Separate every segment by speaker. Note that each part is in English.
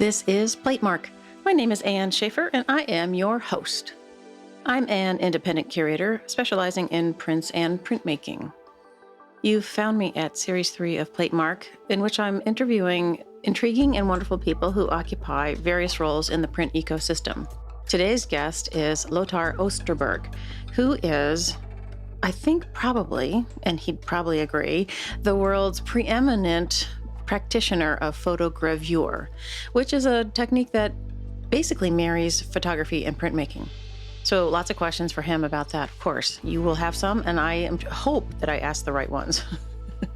Speaker 1: This is Platemark. My name is Ann Shafer, and I am your host. I'm an independent curator specializing in prints and printmaking. You've found me at Series 3 of Platemark, in which I'm interviewing intriguing and wonderful people who occupy various roles in the print ecosystem. Today's guest is Lothar Osterburg, who is, I think probably, and he'd probably agree, the world's preeminent practitioner of photogravure, which is a technique that basically marries photography and printmaking. So lots of questions for him about that, of course. You will have some, and I hope that I asked the right ones.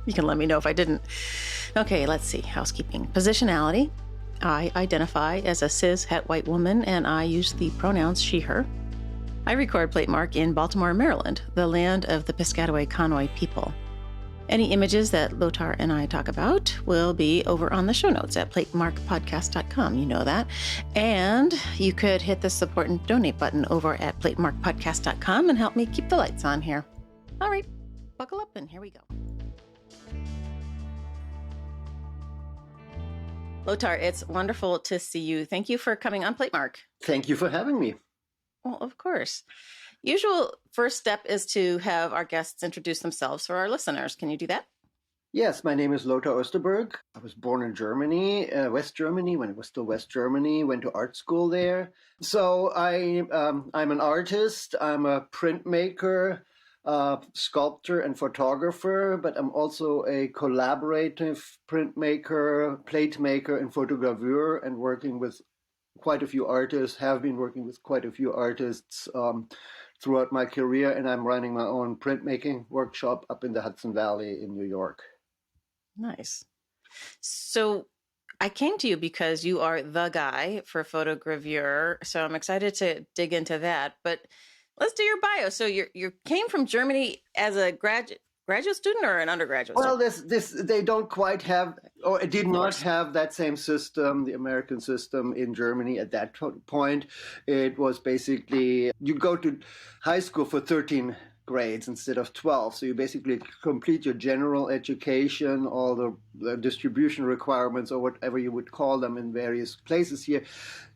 Speaker 1: You can let me know if I didn't. Okay, let's see. Housekeeping. Positionality. I identify as a cis het white woman, and I use the pronouns she, her. I record Platemark in Baltimore, Maryland, the land of the Piscataway Conoy people. Any images that Lothar and I talk about will be over on the show notes at platemarkpodcast.com. You know that. And you could hit the support and donate button over at platemarkpodcast.com and help me keep the lights on here. All right, buckle up and here we go. Lothar, it's wonderful to see you. Thank you for coming on Platemark.
Speaker 2: Thank you for having me.
Speaker 1: Well, of course. Usual first step is to have our guests introduce themselves for our listeners. Can you do that?
Speaker 2: Yes, my name is Lothar Osterburg. I was born in Germany, West Germany, when it was still West Germany, went to art school there. So I'm an artist, I'm a printmaker, sculptor and photographer, but I'm also a collaborative printmaker, plate maker, and photogravure, and working with quite a few artists, have been working with quite a few artists throughout my career, and I'm running my own printmaking workshop up in the Hudson Valley in New York.
Speaker 1: Nice. So I came to you because you are the guy for photogravure, so I'm excited to dig into that. But let's do your bio. So you came from Germany as a graduate student or an undergraduate
Speaker 2: well,
Speaker 1: student?
Speaker 2: They don't quite have, or it did not have that same system, the American system in Germany at that point. It was basically, you go to high school for 13 grades instead of 12. So you basically complete your general education, all the distribution requirements or whatever you would call them in various places here.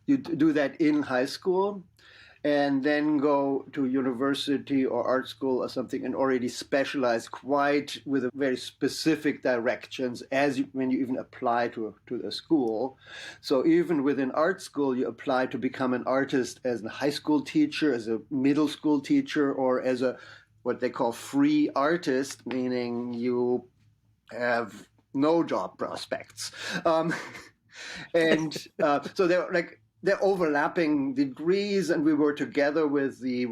Speaker 2: You do that in high school, and then go to university or art school or something and already specialize quite with a very specific directions when you even apply to the school. So even within art school, you apply to become an artist as a high school teacher, as a middle school teacher, or as a what they call free artist, meaning you have no job prospects. So they're overlapping degrees, and we were together with the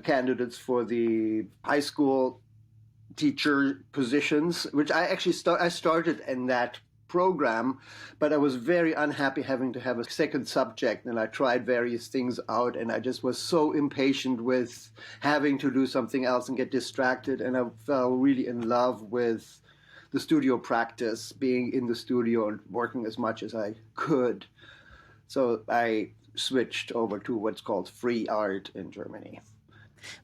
Speaker 2: candidates for the high school teacher positions, which I actually started in that program, but I was very unhappy having to have a second subject, and I tried various things out, and I just was so impatient with having to do something else and get distracted, and I fell really in love with the studio practice, being in the studio and working as much as I could. So I switched over to what's called free art in Germany.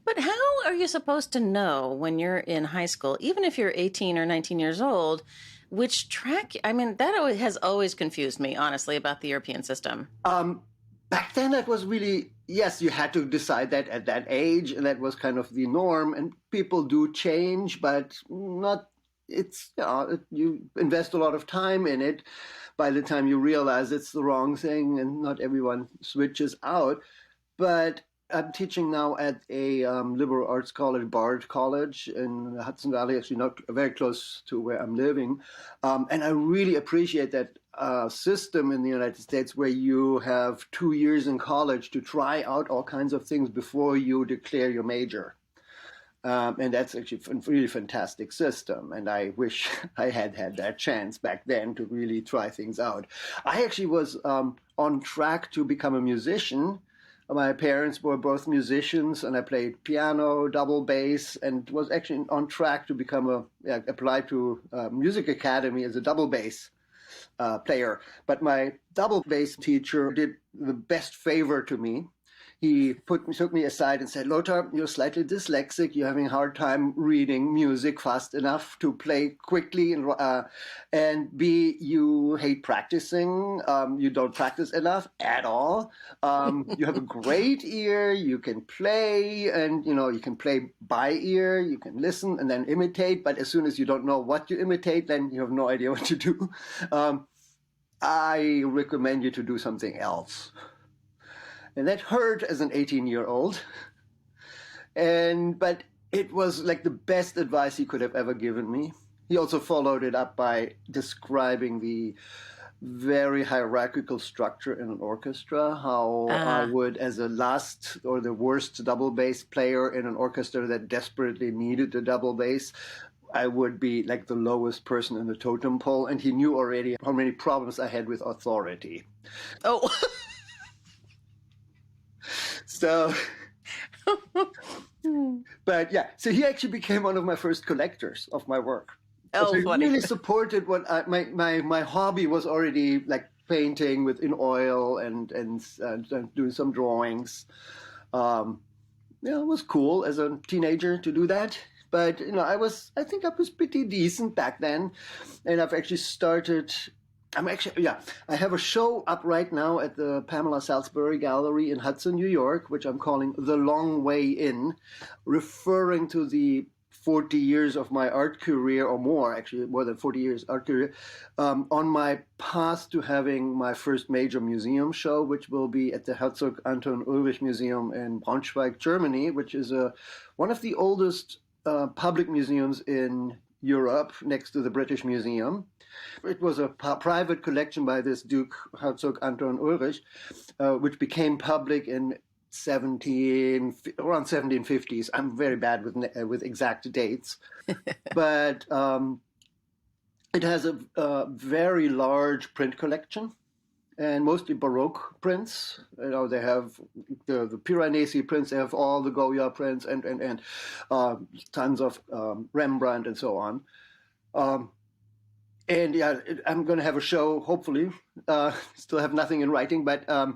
Speaker 1: But how are you supposed to know when you're in high school, even if you're 18 or 19 years old, which track? I mean, that has always confused me, honestly, about the European system.
Speaker 2: Back then, that was really, yes, you had to decide that at that age, and that was kind of the norm. And people do change, but not. It's, you invest a lot of time in it. By the time you realize it's the wrong thing, and not everyone switches out. But I'm teaching now at a liberal arts college, Bard College in the Hudson Valley, actually not very close to where I'm living. And I really appreciate that system in the United States where you have 2 years in college to try out all kinds of things before you declare your major. And that's actually a really fantastic system. And I wish I had that chance back then to really try things out. I actually was on track to become a musician. My parents were both musicians, and I played piano, double bass, and was actually on track to apply to music academy as a double bass player. But my double bass teacher did the best favor to me. he took me aside and said, Lothar, you're slightly dyslexic. You're having a hard time reading music fast enough to play quickly. And B, you hate practicing. You don't practice enough at all. You have a great ear. You can play, and you can play by ear. You can listen and then imitate. But as soon as you don't know what you imitate, then you have no idea what to do. I recommend you to do something else. And that hurt as an 18-year-old. But it was like the best advice he could have ever given me. He also followed it up by describing the very hierarchical structure in an orchestra, how I would, as a last or the worst double bass player in an orchestra that desperately needed a double bass, I would be like the lowest person in the totem pole. And he knew already how many problems I had with authority.
Speaker 1: Oh.
Speaker 2: So, but yeah, so he actually became one of my first collectors of my work.
Speaker 1: Oh,
Speaker 2: so he
Speaker 1: funny.
Speaker 2: really supported what my hobby was already, like painting in oil and doing some drawings. It was cool as a teenager to do that. But I think I was pretty decent back then, and I've actually started. I have a show up right now at the Pamela Salisbury Gallery in Hudson, New York, which I'm calling The Long Way In, referring to the 40 years of my art career, or more, actually, more than 40 years art career, on my path to having my first major museum show, which will be at the Herzog Anton Ulrich Museum in Braunschweig, Germany, which is one of the oldest public museums in Europe, next to the British Museum. It was a private collection by this Duke Herzog Anton Ulrich, which became public in around 1750s. I'm very bad with exact dates, but it has a very large print collection, and mostly Baroque prints. They have the Piranesi prints. They have all the Goya prints and tons of Rembrandt and so on. I'm going to have a show, hopefully. Still have nothing in writing, but a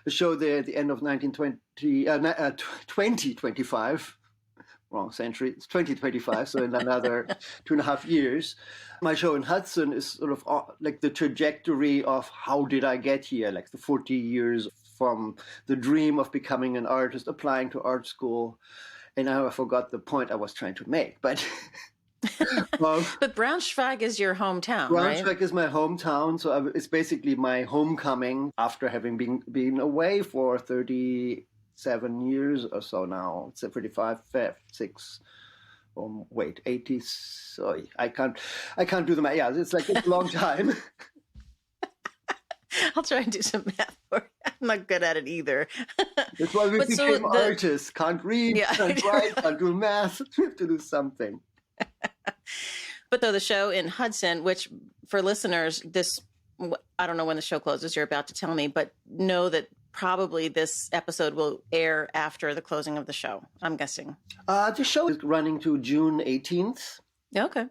Speaker 2: show there at the end of 2025. Wrong century. It's 2025, so in another 2.5 years. My show in Hudson is sort of like the trajectory of how did I get here, like the 40 years from the dream of becoming an artist, applying to art school. And now I forgot the point I was trying to make, but...
Speaker 1: But Braunschweig is your hometown, right?
Speaker 2: Braunschweig is my hometown, so it's basically my homecoming after having been away for 37 years or so now. It's 35, 6, 80. Sorry, I can't do the math. Yeah, it's like a long time.
Speaker 1: I'll try and do some math for you. I'm not good at it either.
Speaker 2: That's why we became artists. Can't read, can't write, can't do math. We have to do something.
Speaker 1: But though the show in Hudson, which for listeners, I don't know when the show closes, you're about to tell me, but know that probably this episode will air after the closing of the show, I'm guessing.
Speaker 2: The show is running to June 18th.
Speaker 1: Okay.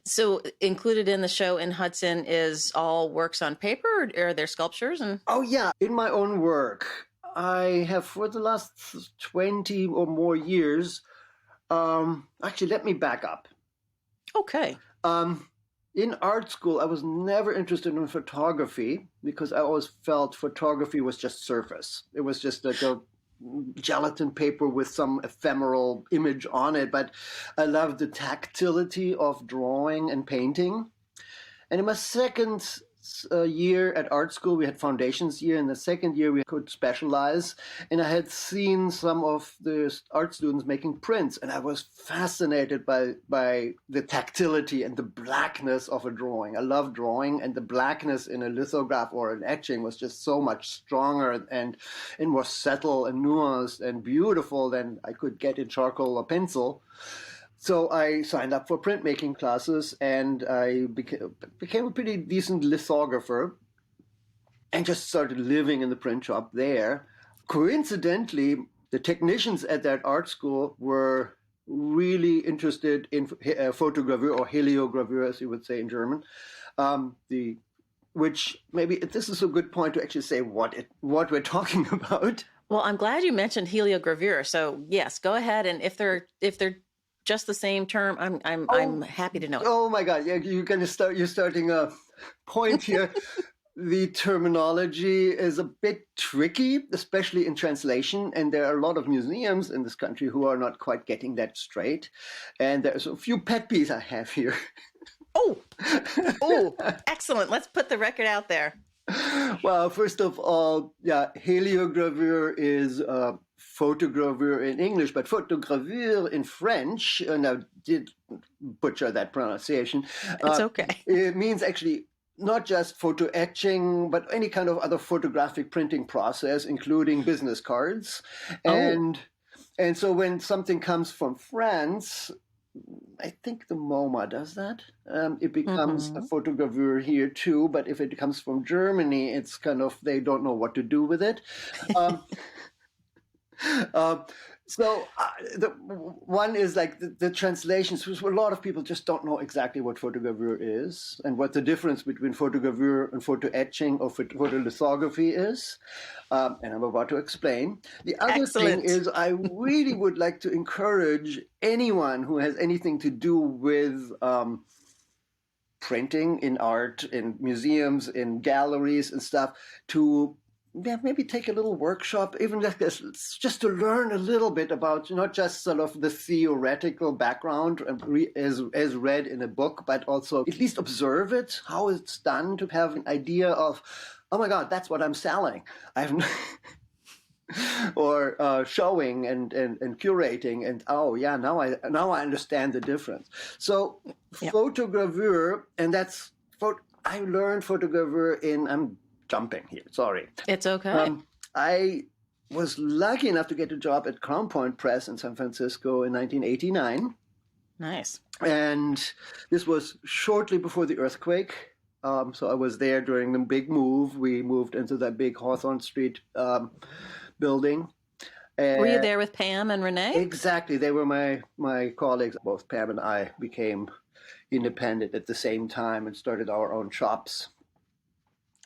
Speaker 1: So included in the show in Hudson is all works on paper, or are there sculptures?
Speaker 2: Oh, yeah. In my own work, I have for the last 20 or more years, actually, let me back up.
Speaker 1: Okay.
Speaker 2: In art school, I was never interested in photography because I always felt photography was just surface. It was just like a gelatin paper with some ephemeral image on it. But I loved the tactility of drawing and painting. And in my second year at art school, we had foundations year. In the second year, we could specialize. And I had seen some of the art students making prints, and I was fascinated by the tactility and the blackness of a drawing. I love drawing, and the blackness in a lithograph or an etching was just so much stronger and more subtle and nuanced and beautiful than I could get in charcoal or pencil. So I signed up for printmaking classes, and I became a pretty decent lithographer and just started living in the print shop there. Coincidentally, the technicians at that art school were really interested in photogravure, or heliogravure, as you would say in German, which maybe this is a good point to actually say what we're talking about.
Speaker 1: Well, I'm glad you mentioned heliogravure. So yes, go ahead. And if they're just the same term, I'm
Speaker 2: Oh,
Speaker 1: happy to know it.
Speaker 2: oh my God! Yeah, you're starting a point here. The terminology is a bit tricky, especially in translation, and there are a lot of museums in this country who are not quite getting that straight. And there's a few pet peeves I have here.
Speaker 1: Oh, oh, excellent. Let's put the record out there.
Speaker 2: Well, first of all, yeah, heliogravure is photogravure in English, but photogravure in French, and I did butcher that pronunciation.
Speaker 1: It's okay.
Speaker 2: It means actually not just photo etching, but any kind of other photographic printing process, including business cards.
Speaker 1: Oh.
Speaker 2: And so when something comes from France, I think the MoMA does that. It becomes a
Speaker 1: Mm-hmm.
Speaker 2: photogravure here too, but if it comes from Germany, it's kind of, they don't know what to do with it. Um, um, the one is like the translations, which a lot of people just don't know exactly what photogravure is and what the difference between photogravure and photo etching or photolithography is. And I'm about to explain. The other thing
Speaker 1: Excellent.
Speaker 2: is I really would like to encourage anyone who has anything to do with printing in art, in museums, in galleries and stuff to maybe take a little workshop, even like this, just to learn a little bit about not just sort of the theoretical background as read in a book, but also at least observe it, how it's done, to have an idea of, oh my God, that's what I'm selling. I've or showing and curating, and oh yeah, now I understand the difference. So
Speaker 1: Yep.
Speaker 2: photogravure, and that's I learned photogravure in, I'm jumping here, sorry.
Speaker 1: It's okay.
Speaker 2: I was lucky enough to get a job at Crown Point Press in San Francisco in 1989.
Speaker 1: Nice.
Speaker 2: And this was shortly before the earthquake. So I was there during the big move. We moved into that big Hawthorne Street building.
Speaker 1: Were you there with Pam and Renee?
Speaker 2: Exactly. They were my colleagues. Both Pam and I became independent at the same time and started our own shops.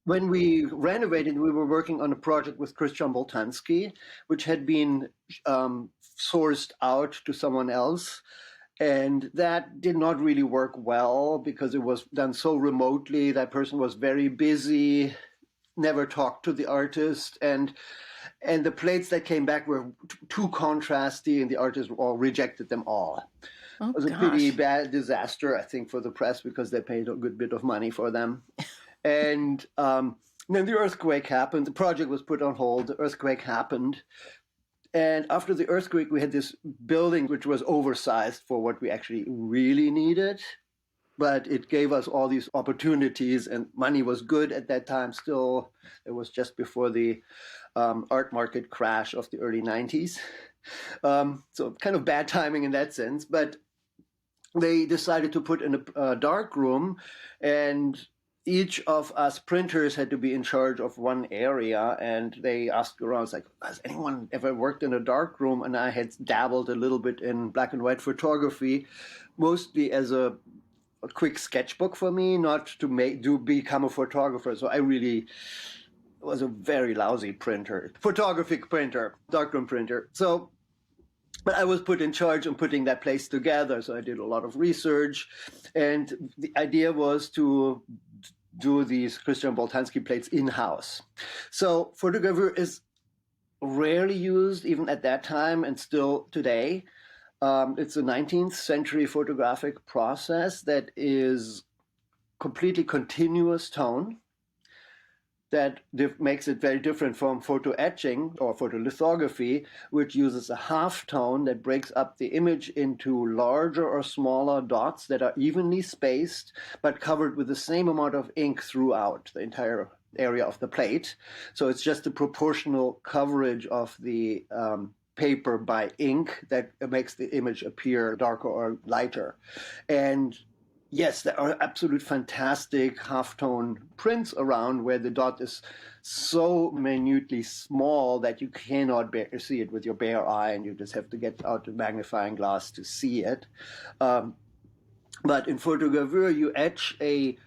Speaker 2: When we renovated, we were working on a project with Christian Boltanski, which had been sourced out to someone else. And that did not really work well because it was done so remotely. That person was very busy, never talked to the artist, and the plates that came back were too contrasty, and the artist all rejected them all.
Speaker 1: Oh,
Speaker 2: It was a
Speaker 1: gosh.
Speaker 2: pretty bad disaster, I think, for the press because they paid a good bit of money for them. And then the earthquake happened. The project was put on hold. The earthquake happened. And after the earthquake, we had this building which was oversized for what we actually really needed. But it gave us all these opportunities, and money was good at that time still. It was just before the art market crash of the early 90s. So kind of bad timing in that sense. But they decided to put in a dark room, and each of us printers had to be in charge of one area, and they asked around, it's like, has anyone ever worked in a dark room? And I had dabbled a little bit in black and white photography, mostly as a quick sketchbook for me, not to become a photographer. So I really was a very lousy printer, photographic printer, darkroom printer. So, but I was put in charge of putting that place together. So I did a lot of research, and the idea was to do these Christian Boltanski plates in-house. So photogravure is rarely used even at that time and still today. It's a 19th century photographic process that is completely continuous tone that makes it very different from photo etching or photolithography, which uses a half tone that breaks up the image into larger or smaller dots that are evenly spaced but covered with the same amount of ink throughout the entire area of the plate. So it's just a proportional coverage of the paper by ink that makes the image appear darker or lighter. And yes, there are absolute fantastic halftone prints around where the dot is so minutely small that you cannot see it with your bare eye, and you just have to get out the magnifying glass to see it. But in photogravure, you etch a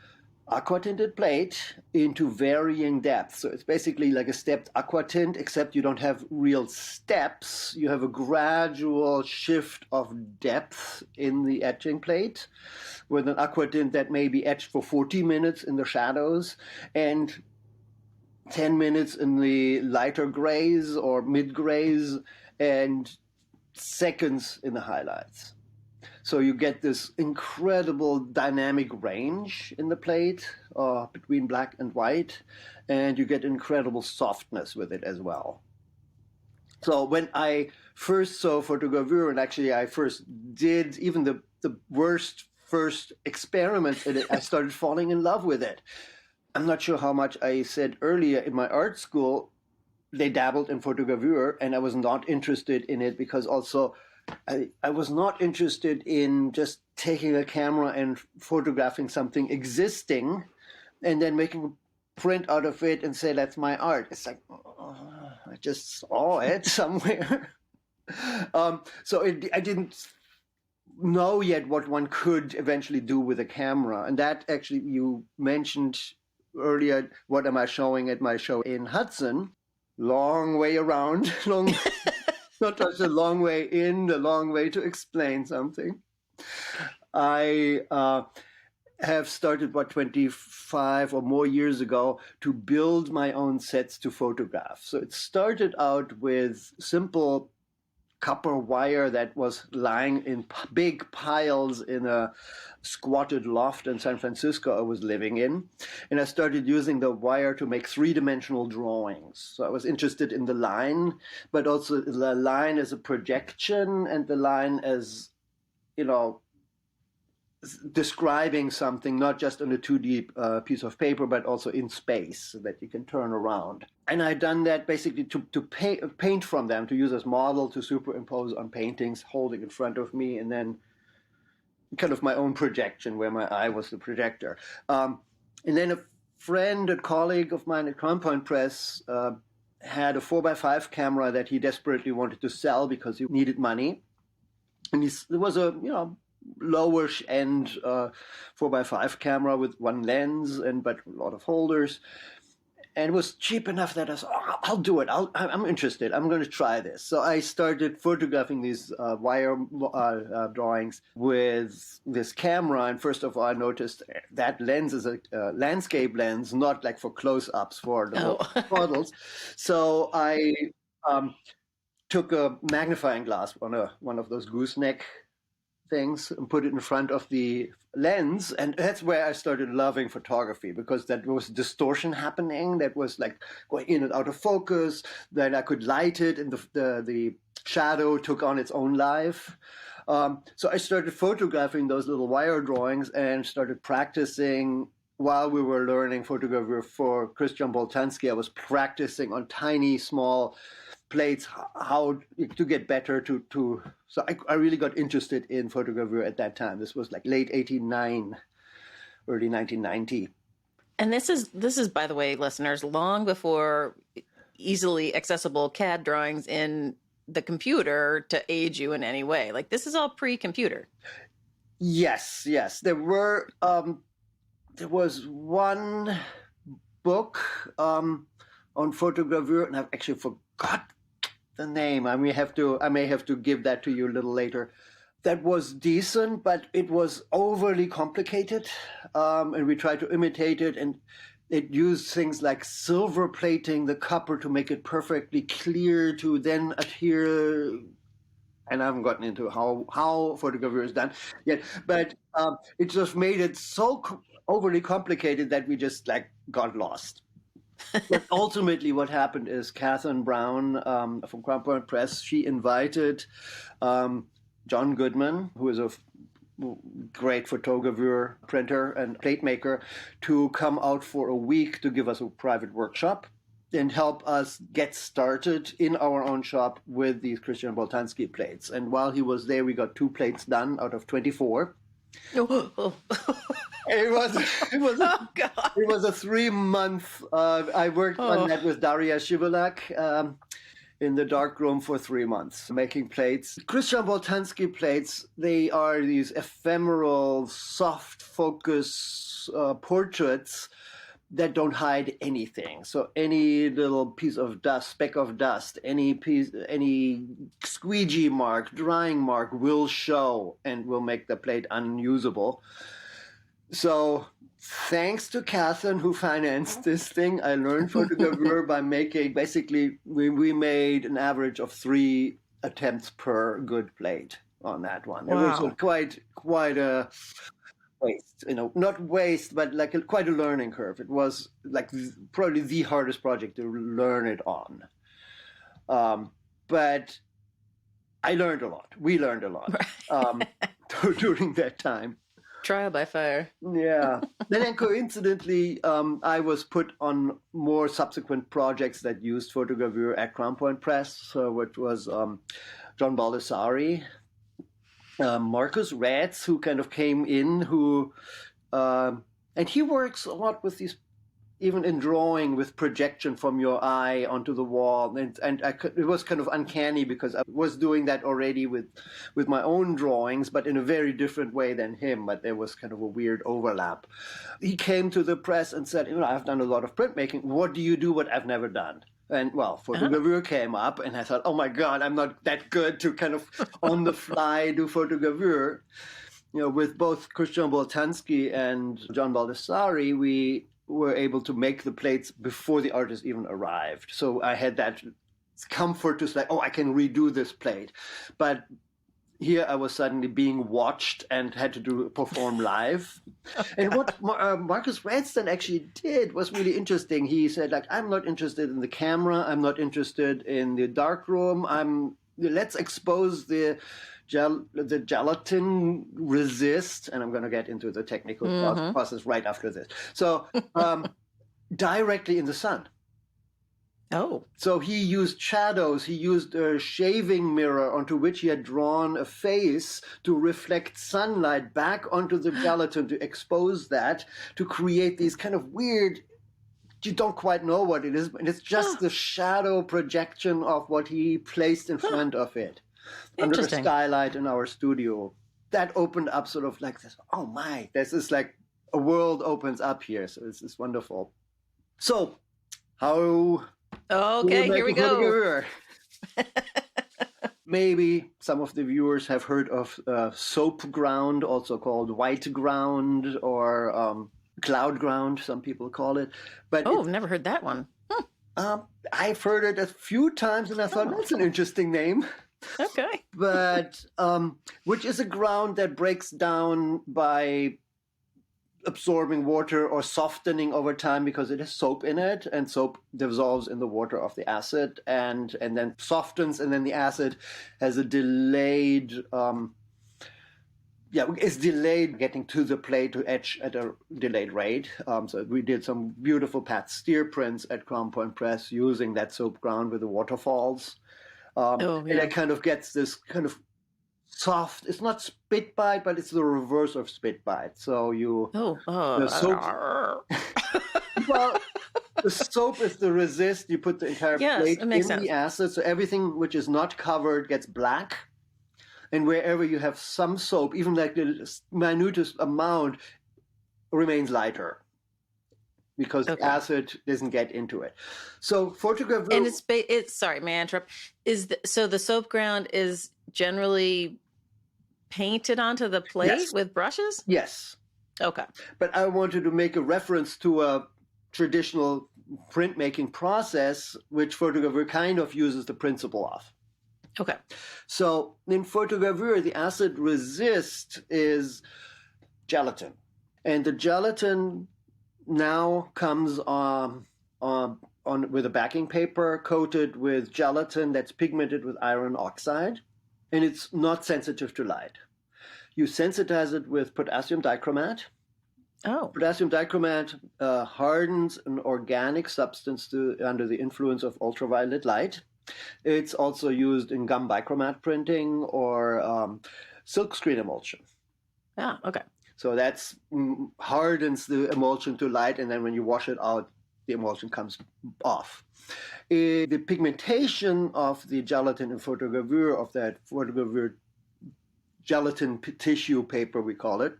Speaker 2: aqua tinted plate into varying depths. So it's basically like a stepped aqua tint, except you don't have real steps. You have a gradual shift of depth in the etching plate with an aqua tint that may be etched for 40 minutes in the shadows and 10 minutes in the lighter grays or mid grays and seconds in the highlights. So you get this incredible dynamic range in the plate between black and white, and you get incredible softness with it as well. So when I first saw photogravure, and actually I first did even the worst first experiment in it, I started falling in love with it. I'm not sure how much I said earlier in my art school, they dabbled in photogravure, and I was not interested in it because also I was not interested in just taking a camera and photographing something existing and then making a print out of it and say, that's my art. It's like, oh, I just saw it somewhere. I didn't know yet what one could eventually do with a camera. And that actually, you mentioned earlier, what am I showing at my show in Hudson? Long way around, not just a long way in, the long way to explain something. I have started, 25 or more years ago to build my own sets to photograph. So it started out with simple copper wire that was lying in big piles in a squatted loft in San Francisco I was living in. And I started using the wire to make three-dimensional drawings. So I was interested in the line, but also the line as a projection and the line as, describing something, not just on a 2D piece of paper, but also in space so that you can turn around. And I'd done that basically to paint from them, to use as model to superimpose on paintings, holding in front of me, and then kind of my own projection where my eye was the projector. And then a friend, a colleague of mine at Crown Point Press had a 4x5 camera that he desperately wanted to sell because he needed money. And it was a, lowish end 4x5 camera with one lens but a lot of holders, and it was cheap enough that I said, I'll do it. I'm interested. I'm going to try this. So I started photographing these wire drawings with this camera, and first of all I noticed that lens is a landscape lens, not like for close-ups for the models. So I took a magnifying glass on one of those gooseneck things and put it in front of the lens, and that's where I started loving photography, because that was distortion happening, that was like going in and out of focus, then I could light it and the shadow took on its own life. So I started photographing those little wire drawings and started practicing. While we were learning photogravure for Christian Boltanski, I was practicing on tiny small plates how to get better so I really got interested in photogravure at that time. This was like late 89, early 1990.
Speaker 1: And this is, by the way, listeners, long before easily accessible CAD drawings in the computer to aid you in any way. Like, this is all pre-computer.
Speaker 2: Yes. There was one book on photogravure, and I've actually forgot the name. I may have to give that to you a little later. That was decent, but it was overly complicated, and we tried to imitate it, and it used things like silver plating the copper to make it perfectly clear to then adhere. And I haven't gotten into how photogravure is done yet, but it just made it so overly complicated that we just got lost. But ultimately what happened is Catherine Brown from Crown Point Press, she invited John Goodman, who is a great photogravure, printer, and plate maker, to come out for a week to give us a private workshop and help us get started in our own shop with these Christian Boltanski plates. And while he was there, we got 2 plates done out of 24. Oh. It was a 3-month. I worked on that with Daria Shivalak in the darkroom for 3 months, making plates. Christian Boltanski plates, they are these ephemeral, soft focus portraits that don't hide anything. So any little piece of dust, speck of dust, any squeegee mark, drying mark will show and will make the plate unusable. So thanks to Catherine, who financed this thing, I learned photogravure by making, basically, we made an average of 3 attempts per good plate on that one.
Speaker 1: Wow.
Speaker 2: It was quite a waste, not waste, but like quite a learning curve. It was like probably the hardest project to learn it on. But I learned a lot. We learned a lot during that time.
Speaker 1: Trial by fire.
Speaker 2: Yeah. Then coincidentally, I was put on more subsequent projects that used photogravure at Crown Point Press, which was John Baldessari, Marcus Ratz, who kind of came in, and he works a lot with these, even in drawing, with projection from your eye onto the wall. And it was kind of uncanny because I was doing that already with my own drawings, but in a very different way than him. But there was kind of a weird overlap. He came to the press and said, I've done a lot of printmaking. What do you do what I've never done? And photogravure came up, and I thought, oh my God, I'm not that good to kind of on the fly do photogravure. With both Christian Boltanski and John Baldessari, we were able to make the plates before the artist even arrived. So I had that comfort to say, I can redo this plate. But here I was suddenly being watched and had to perform live. And what Marcus Ranston actually did was really interesting. He said, I'm not interested in the camera. I'm not interested in the darkroom. Let's expose the gelatin resist, and I'm going to get into the technical process right after this. So directly in the sun.
Speaker 1: Oh.
Speaker 2: So he used shadows. He used a shaving mirror onto which he had drawn a face to reflect sunlight back onto the gelatin to expose that, to create these kind of weird, you don't quite know what it is, but it's just the shadow projection of what he placed in front of it. Under the skylight in our studio. That opened up sort of like this, oh my, this is like a world opens up here. So this is wonderful. So how...
Speaker 1: Okay, here we go.
Speaker 2: Maybe some of the viewers have heard of soap ground, also called white ground or cloud ground, some people call it. But
Speaker 1: I've never heard that one.
Speaker 2: I've heard it a few times, and I thought, that's an interesting name.
Speaker 1: Okay.
Speaker 2: But which is a ground that breaks down by absorbing water or softening over time because it has soap in it, and soap dissolves in the water of the acid and then softens, and then the acid has a delayed it's delayed getting to the plate to etch at a delayed rate. So we did some beautiful Pat Steer prints at Crown Point Press using that soap ground with the waterfalls. And it kind of gets this kind of soft, it's not spit bite, but it's the reverse of spit bite. So the soap, well, the soap is the resist. You put the entire plate in the acid, so everything which is not covered gets black. And wherever you have some soap, even like the minutest amount, remains lighter because the acid doesn't get into it. So photogravure,
Speaker 1: and it's sorry, may I interrupt? So the soap ground is generally painted onto the plate with brushes?
Speaker 2: Yes.
Speaker 1: Okay.
Speaker 2: But I wanted to make a reference to a traditional printmaking process, which photogravure kind of uses the principle of.
Speaker 1: Okay.
Speaker 2: So in photogravure, the acid resist is gelatin. And the gelatin now comes on with a backing paper coated with gelatin that's pigmented with iron oxide, and it's not sensitive to light. You sensitize it with potassium dichromat.
Speaker 1: Oh.
Speaker 2: Potassium dichromat hardens an organic substance under the influence of ultraviolet light. It's also used in gum bichromat printing or silkscreen emulsion.
Speaker 1: Ah, okay.
Speaker 2: So that's hardens the emulsion to light, and then when you wash it out, the emulsion comes off. The pigmentation of the gelatin in photogravure, of that photogravure gelatin tissue paper, we call it,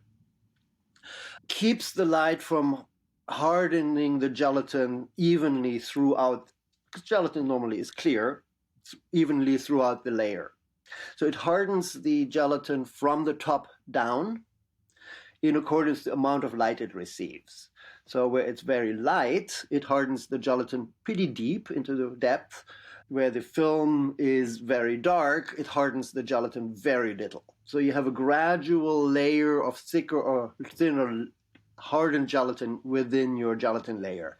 Speaker 2: keeps the light from hardening the gelatin evenly throughout, because gelatin normally is clear, evenly throughout the layer. So it hardens the gelatin from the top down in accordance with the amount of light it receives. So where it's very light, it hardens the gelatin pretty deep into the depth. Where the film is very dark, it hardens the gelatin very little. So you have a gradual layer of thicker or thinner hardened gelatin within your gelatin layer.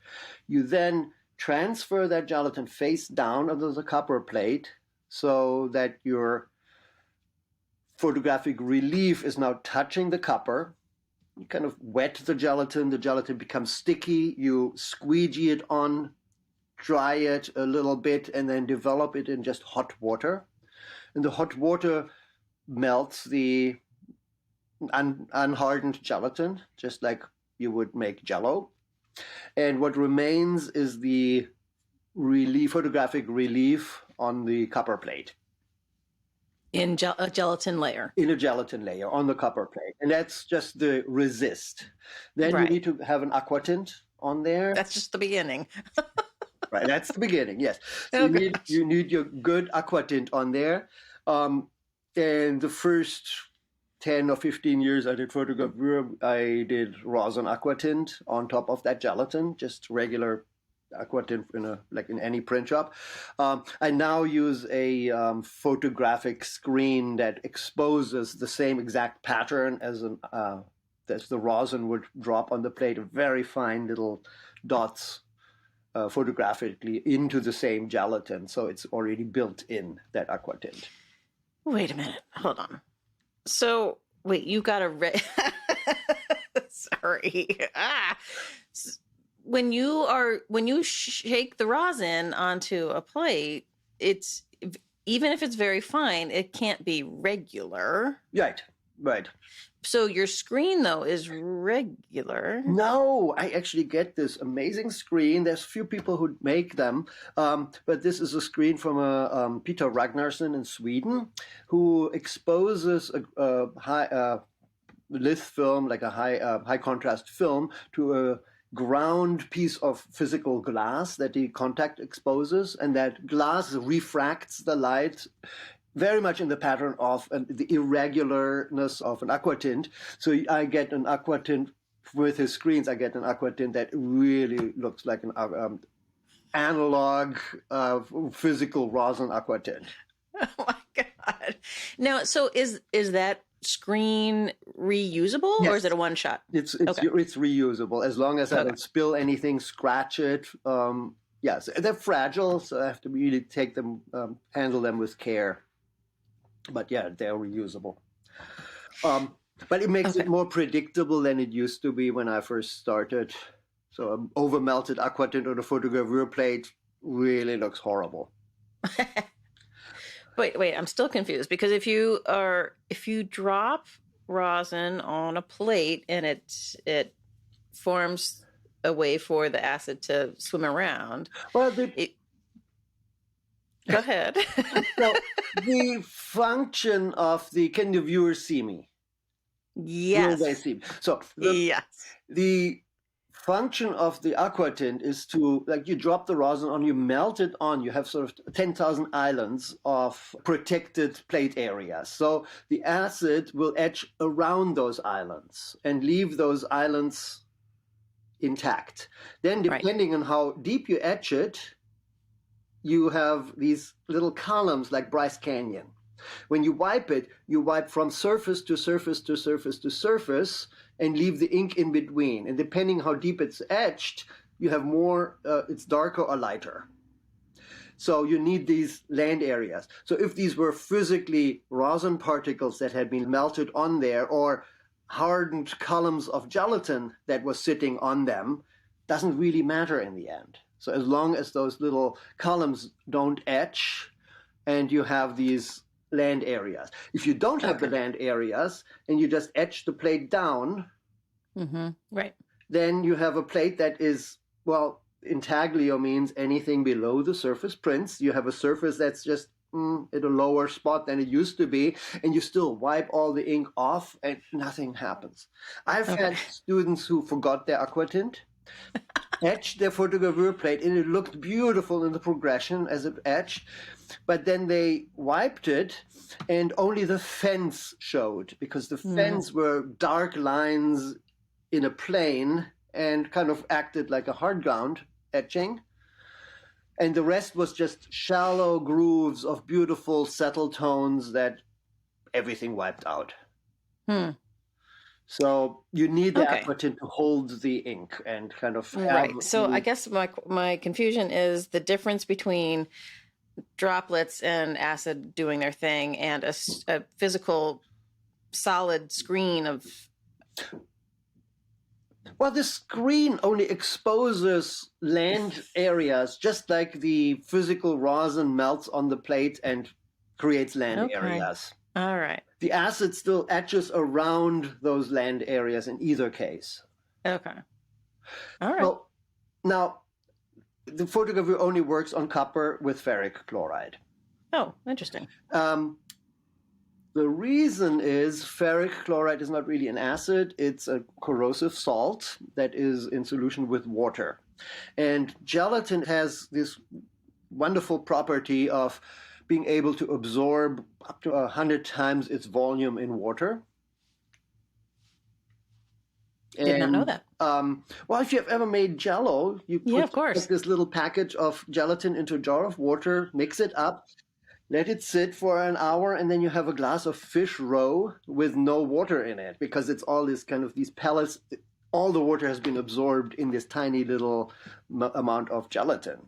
Speaker 2: You then transfer that gelatin face down onto the copper plate so that your photographic relief is now touching the copper. You kind of wet the gelatin becomes sticky, you squeegee it on, dry it a little bit, and then develop it in just hot water. And the hot water melts the unhardened gelatin, just like you would make Jell-O. And what remains is the photographic relief on the copper plate.
Speaker 1: In a gelatin layer.
Speaker 2: In a gelatin layer on the copper plate. And that's just the resist. Then you need to have an aqua tint on there.
Speaker 1: That's just the beginning.
Speaker 2: Right, that's the beginning, yes. So you need your good aqua tint on there. And the first 10 or 15 years I did photogravure, I did rosin aqua tint on top of that gelatin, just regular aqua tint in any print shop. I now use a photographic screen that exposes the same exact pattern as the rosin would drop on the plate, very fine little dots photographically into the same gelatin. So it's already built in, that aqua tint.
Speaker 1: Wait a minute. Hold on. So, wait, you got a sorry. When you shake the rosin onto a plate, it's, even if it's very fine, it can't be regular.
Speaker 2: Right.
Speaker 1: So your screen, though, is regular.
Speaker 2: No, I actually get this amazing screen. There's few people who make them, but this is a screen from Peter Ragnarsson in Sweden, who exposes a high lith film, like a high contrast film, to a ground piece of physical glass that the contact exposes, and that glass refracts the light very much in the pattern of the irregularness of an aqua tint. So I get an aqua tint with his screens. I get an aqua tint that really looks like an analog physical rosin aqua tint.
Speaker 1: Oh my God! Now, so is that screen reusable,
Speaker 2: yes,
Speaker 1: or is it a one shot?
Speaker 2: It's reusable as long as I don't spill anything, scratch it. Yes, they're fragile, so I have to really take them, handle them with care. But yeah, they're reusable. But it makes it more predictable than it used to be when I first started. So an over-melted aqua tint on a photogravure plate really looks horrible.
Speaker 1: Wait, I'm still confused, because if you drop rosin on a plate and it forms a way for the acid to swim around.
Speaker 2: Well,
Speaker 1: go ahead.
Speaker 2: So the function of can the viewers see me?
Speaker 1: Yes.
Speaker 2: Will they see me? So
Speaker 1: yes.
Speaker 2: The function of the aqua tint is to, like, you drop the rosin on, you melt it on, you have sort of 10,000 islands of protected plate areas. So the acid will etch around those islands and leave those islands intact. Then depending on how deep you etch it, you have these little columns like Bryce Canyon. When you wipe it, you wipe from surface to surface to surface to surface and leave the ink in between. And depending how deep it's etched, you have more, it's darker or lighter. So you need these land areas. So if these were physically rosin particles that had been melted on there, or hardened columns of gelatin that was sitting on them, doesn't really matter in the end. So as long as those little columns don't etch and you have these land areas. If you don't have the land areas and you just etch the plate down,
Speaker 1: right,
Speaker 2: then you have a plate that is, well, intaglio means anything below the surface prints. You have a surface that's just at a lower spot than it used to be, and you still wipe all the ink off and nothing happens. I've
Speaker 1: Okay.
Speaker 2: had students who forgot their aquatint, etched their photogravure plate, and it looked beautiful in the progression as it etched, but then they wiped it and only the fence showed, because the fence were dark lines in a plane and kind of acted like a hard ground etching. And the rest was just shallow grooves of beautiful settled tones that everything wiped out. So you need the
Speaker 1: Okay.
Speaker 2: aquatint to hold the ink and kind of have
Speaker 1: Right. So I guess my confusion is the difference between droplets and acid doing their thing and a physical solid screen of.
Speaker 2: Well, the screen only exposes land areas, just like the physical rosin melts on the plate and creates land areas.
Speaker 1: All right.
Speaker 2: The acid still etches around those land areas in either case.
Speaker 1: Okay. All right.
Speaker 2: Well, now, the photogravure only works on copper with ferric chloride.
Speaker 1: Oh, interesting.
Speaker 2: The reason is ferric chloride is not really an acid. It's a corrosive salt that is in solution with water. And gelatin has this wonderful property of being able to absorb up to 100 times its volume in water.
Speaker 1: Did not know that.
Speaker 2: Well, if you have ever made Jell-O, you
Speaker 1: of course.
Speaker 2: put this little package of gelatin into a jar of water, mix it up, let it sit for an hour, and then you have a glass of fish roe with no water in it, because it's all this kind of these pellets. All the water has been absorbed in this tiny little amount of gelatin.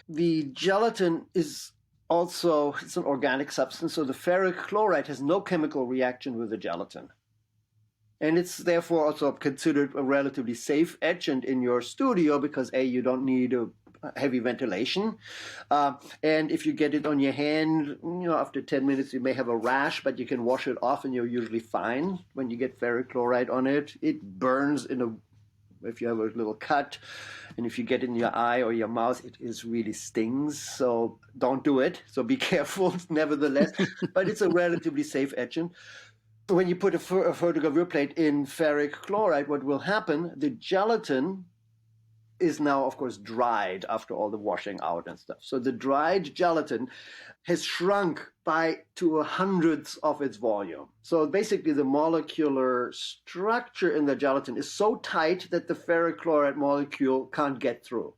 Speaker 2: The gelatin is also, it's an organic substance, so the ferric chloride has no chemical reaction with the gelatin. And it's therefore also considered a relatively safe etchant in your studio because, A, you don't need a heavy ventilation. And if you get it on your hand, after 10 minutes, you may have a rash, but you can wash it off and you're usually fine. When you get ferric chloride on it, it burns if you have a little cut, and if you get it in your eye or your mouth, it really stings. So don't do it. So be careful, nevertheless. But it's a relatively safe etchant. When you put a photogravure plate in ferric chloride, what will happen? The gelatin is now, of course, dried after all the washing out and stuff. So the dried gelatin has shrunk to 1/100th of its volume. So basically the molecular structure in the gelatin is so tight that the ferric chloride molecule can't get through.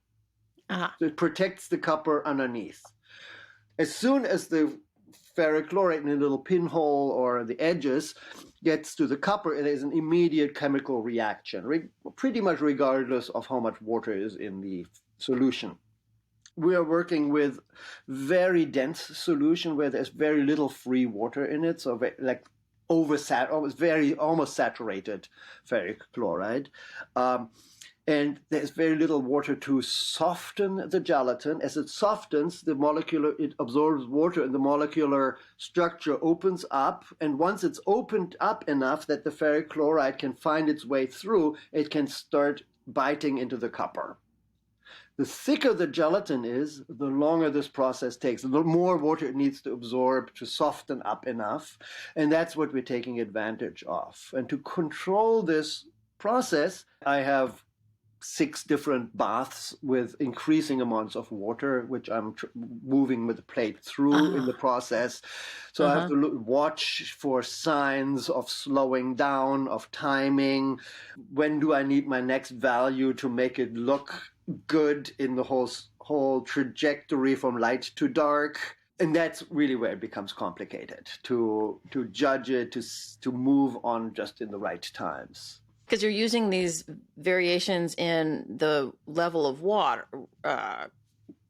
Speaker 2: So it protects the copper underneath. As soon as the ferric chloride in a little pinhole or the edges gets to the copper, it is an immediate chemical reaction, pretty much regardless of how much water is in the solution. We are working with very dense solution where there's very little free water in it, so like almost saturated ferric chloride. And there's very little water to soften the gelatin. As it softens, it absorbs water and the molecular structure opens up. And once it's opened up enough that the ferric chloride can find its way through, it can start biting into the copper. The thicker the gelatin is, the longer this process takes, the more water it needs to absorb to soften up enough. And that's what we're taking advantage of. And to control this process, I have 6 different baths with increasing amounts of water, which I'm moving with the plate through in the process. So I have to watch for signs of slowing down, of timing. When do I need my next value to make it look good in the whole trajectory from light to dark? And that's really where it becomes complicated to judge it, to move on just in the right times.
Speaker 1: Because you're using these variations in the level of water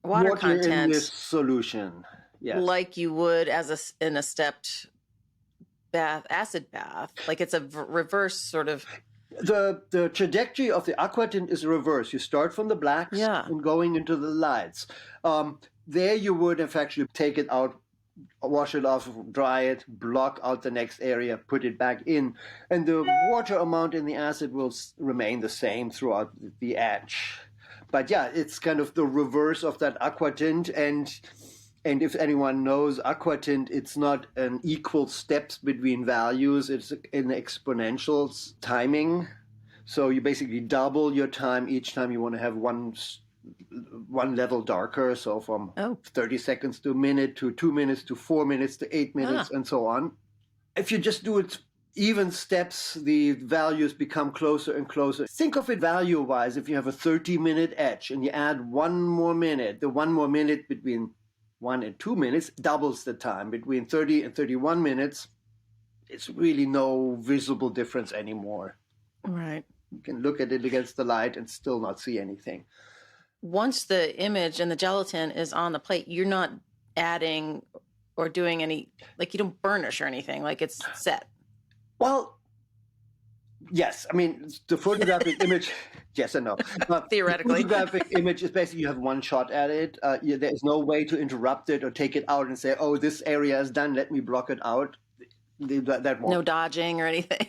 Speaker 1: content
Speaker 2: in this solution, yes,
Speaker 1: like you would in a stepped acid bath. Like it's a reverse sort of.
Speaker 2: The trajectory of the aquatint is reverse. You start from the blacks and going into the lights. There you would have actually take it out, wash it off, dry it, block out the next area, put it back in. And the water amount in the acid will remain the same throughout the etch. But yeah, it's kind of the reverse of that aquatint. And And if anyone knows aquatint, it's not an equal steps between values. It's an exponential timing. So you basically double your time each time you want to have one level darker. So from 30 seconds to a minute to 2 minutes to 4 minutes to 8 minutes and so on. If you just do it even steps, the values become closer and closer. Think of it value-wise. If you have a 30-minute etch and you add 1 more minute, the 1 more minute between 1 and 2 minutes doubles the time. Between 30 and 31 minutes, it's really no visible difference anymore.
Speaker 1: Right.
Speaker 2: You can look at it against the light and still not see anything.
Speaker 1: Once the image and the gelatin is on the plate, you're not adding or doing any, like you don't burnish or anything, like it's set.
Speaker 2: Well, yes. I mean, the photographic image, yes and no.
Speaker 1: Theoretically.
Speaker 2: The photographic image is basically you have one shot at it. There's no way to interrupt it or take it out and say, oh, this area is done, let me block it out. That won't.
Speaker 1: No dodging or anything.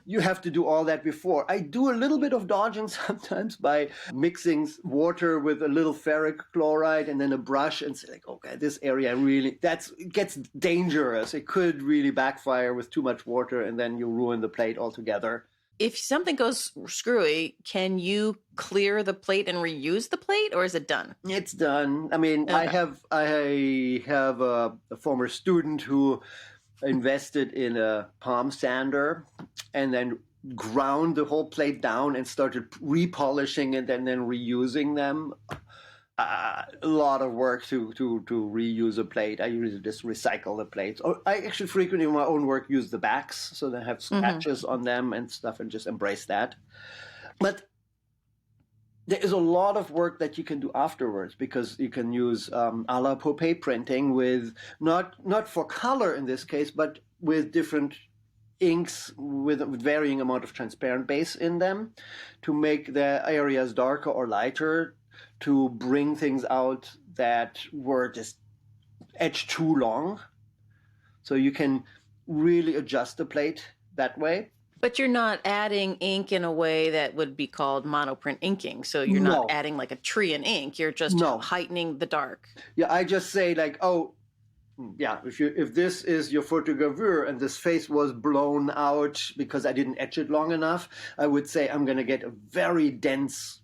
Speaker 2: You have to do all that before. I do a little bit of dodging sometimes by mixing water with a little ferric chloride and then a brush and say like, okay, this area really, it gets dangerous. It could really backfire with too much water and then you ruin the plate altogether.
Speaker 1: If something goes screwy, can you clear the plate and reuse the plate, or is it done?
Speaker 2: It's done. I mean, okay. I have a former student who invested in a palm sander and then ground the whole plate down and started repolishing it and then reusing them. A lot of work to reuse a plate. I usually just recycle the plates. Or I actually frequently in my own work use the backs so they have scratches on them and stuff and just embrace that. But there is a lot of work that you can do afterwards because you can use a la Popé printing with not for color in this case, but with different inks with varying amount of transparent base in them to make the areas darker or lighter, to bring things out that were just etched too long. So you can really adjust the plate that way.
Speaker 1: But you're not adding ink in a way that would be called monoprint inking. So you're not adding like a tree in ink. You're just heightening the dark.
Speaker 2: Yeah, I just say like, oh, yeah, if this is your photogravure and this face was blown out because I didn't etch it long enough, I would say I'm going to get a very dense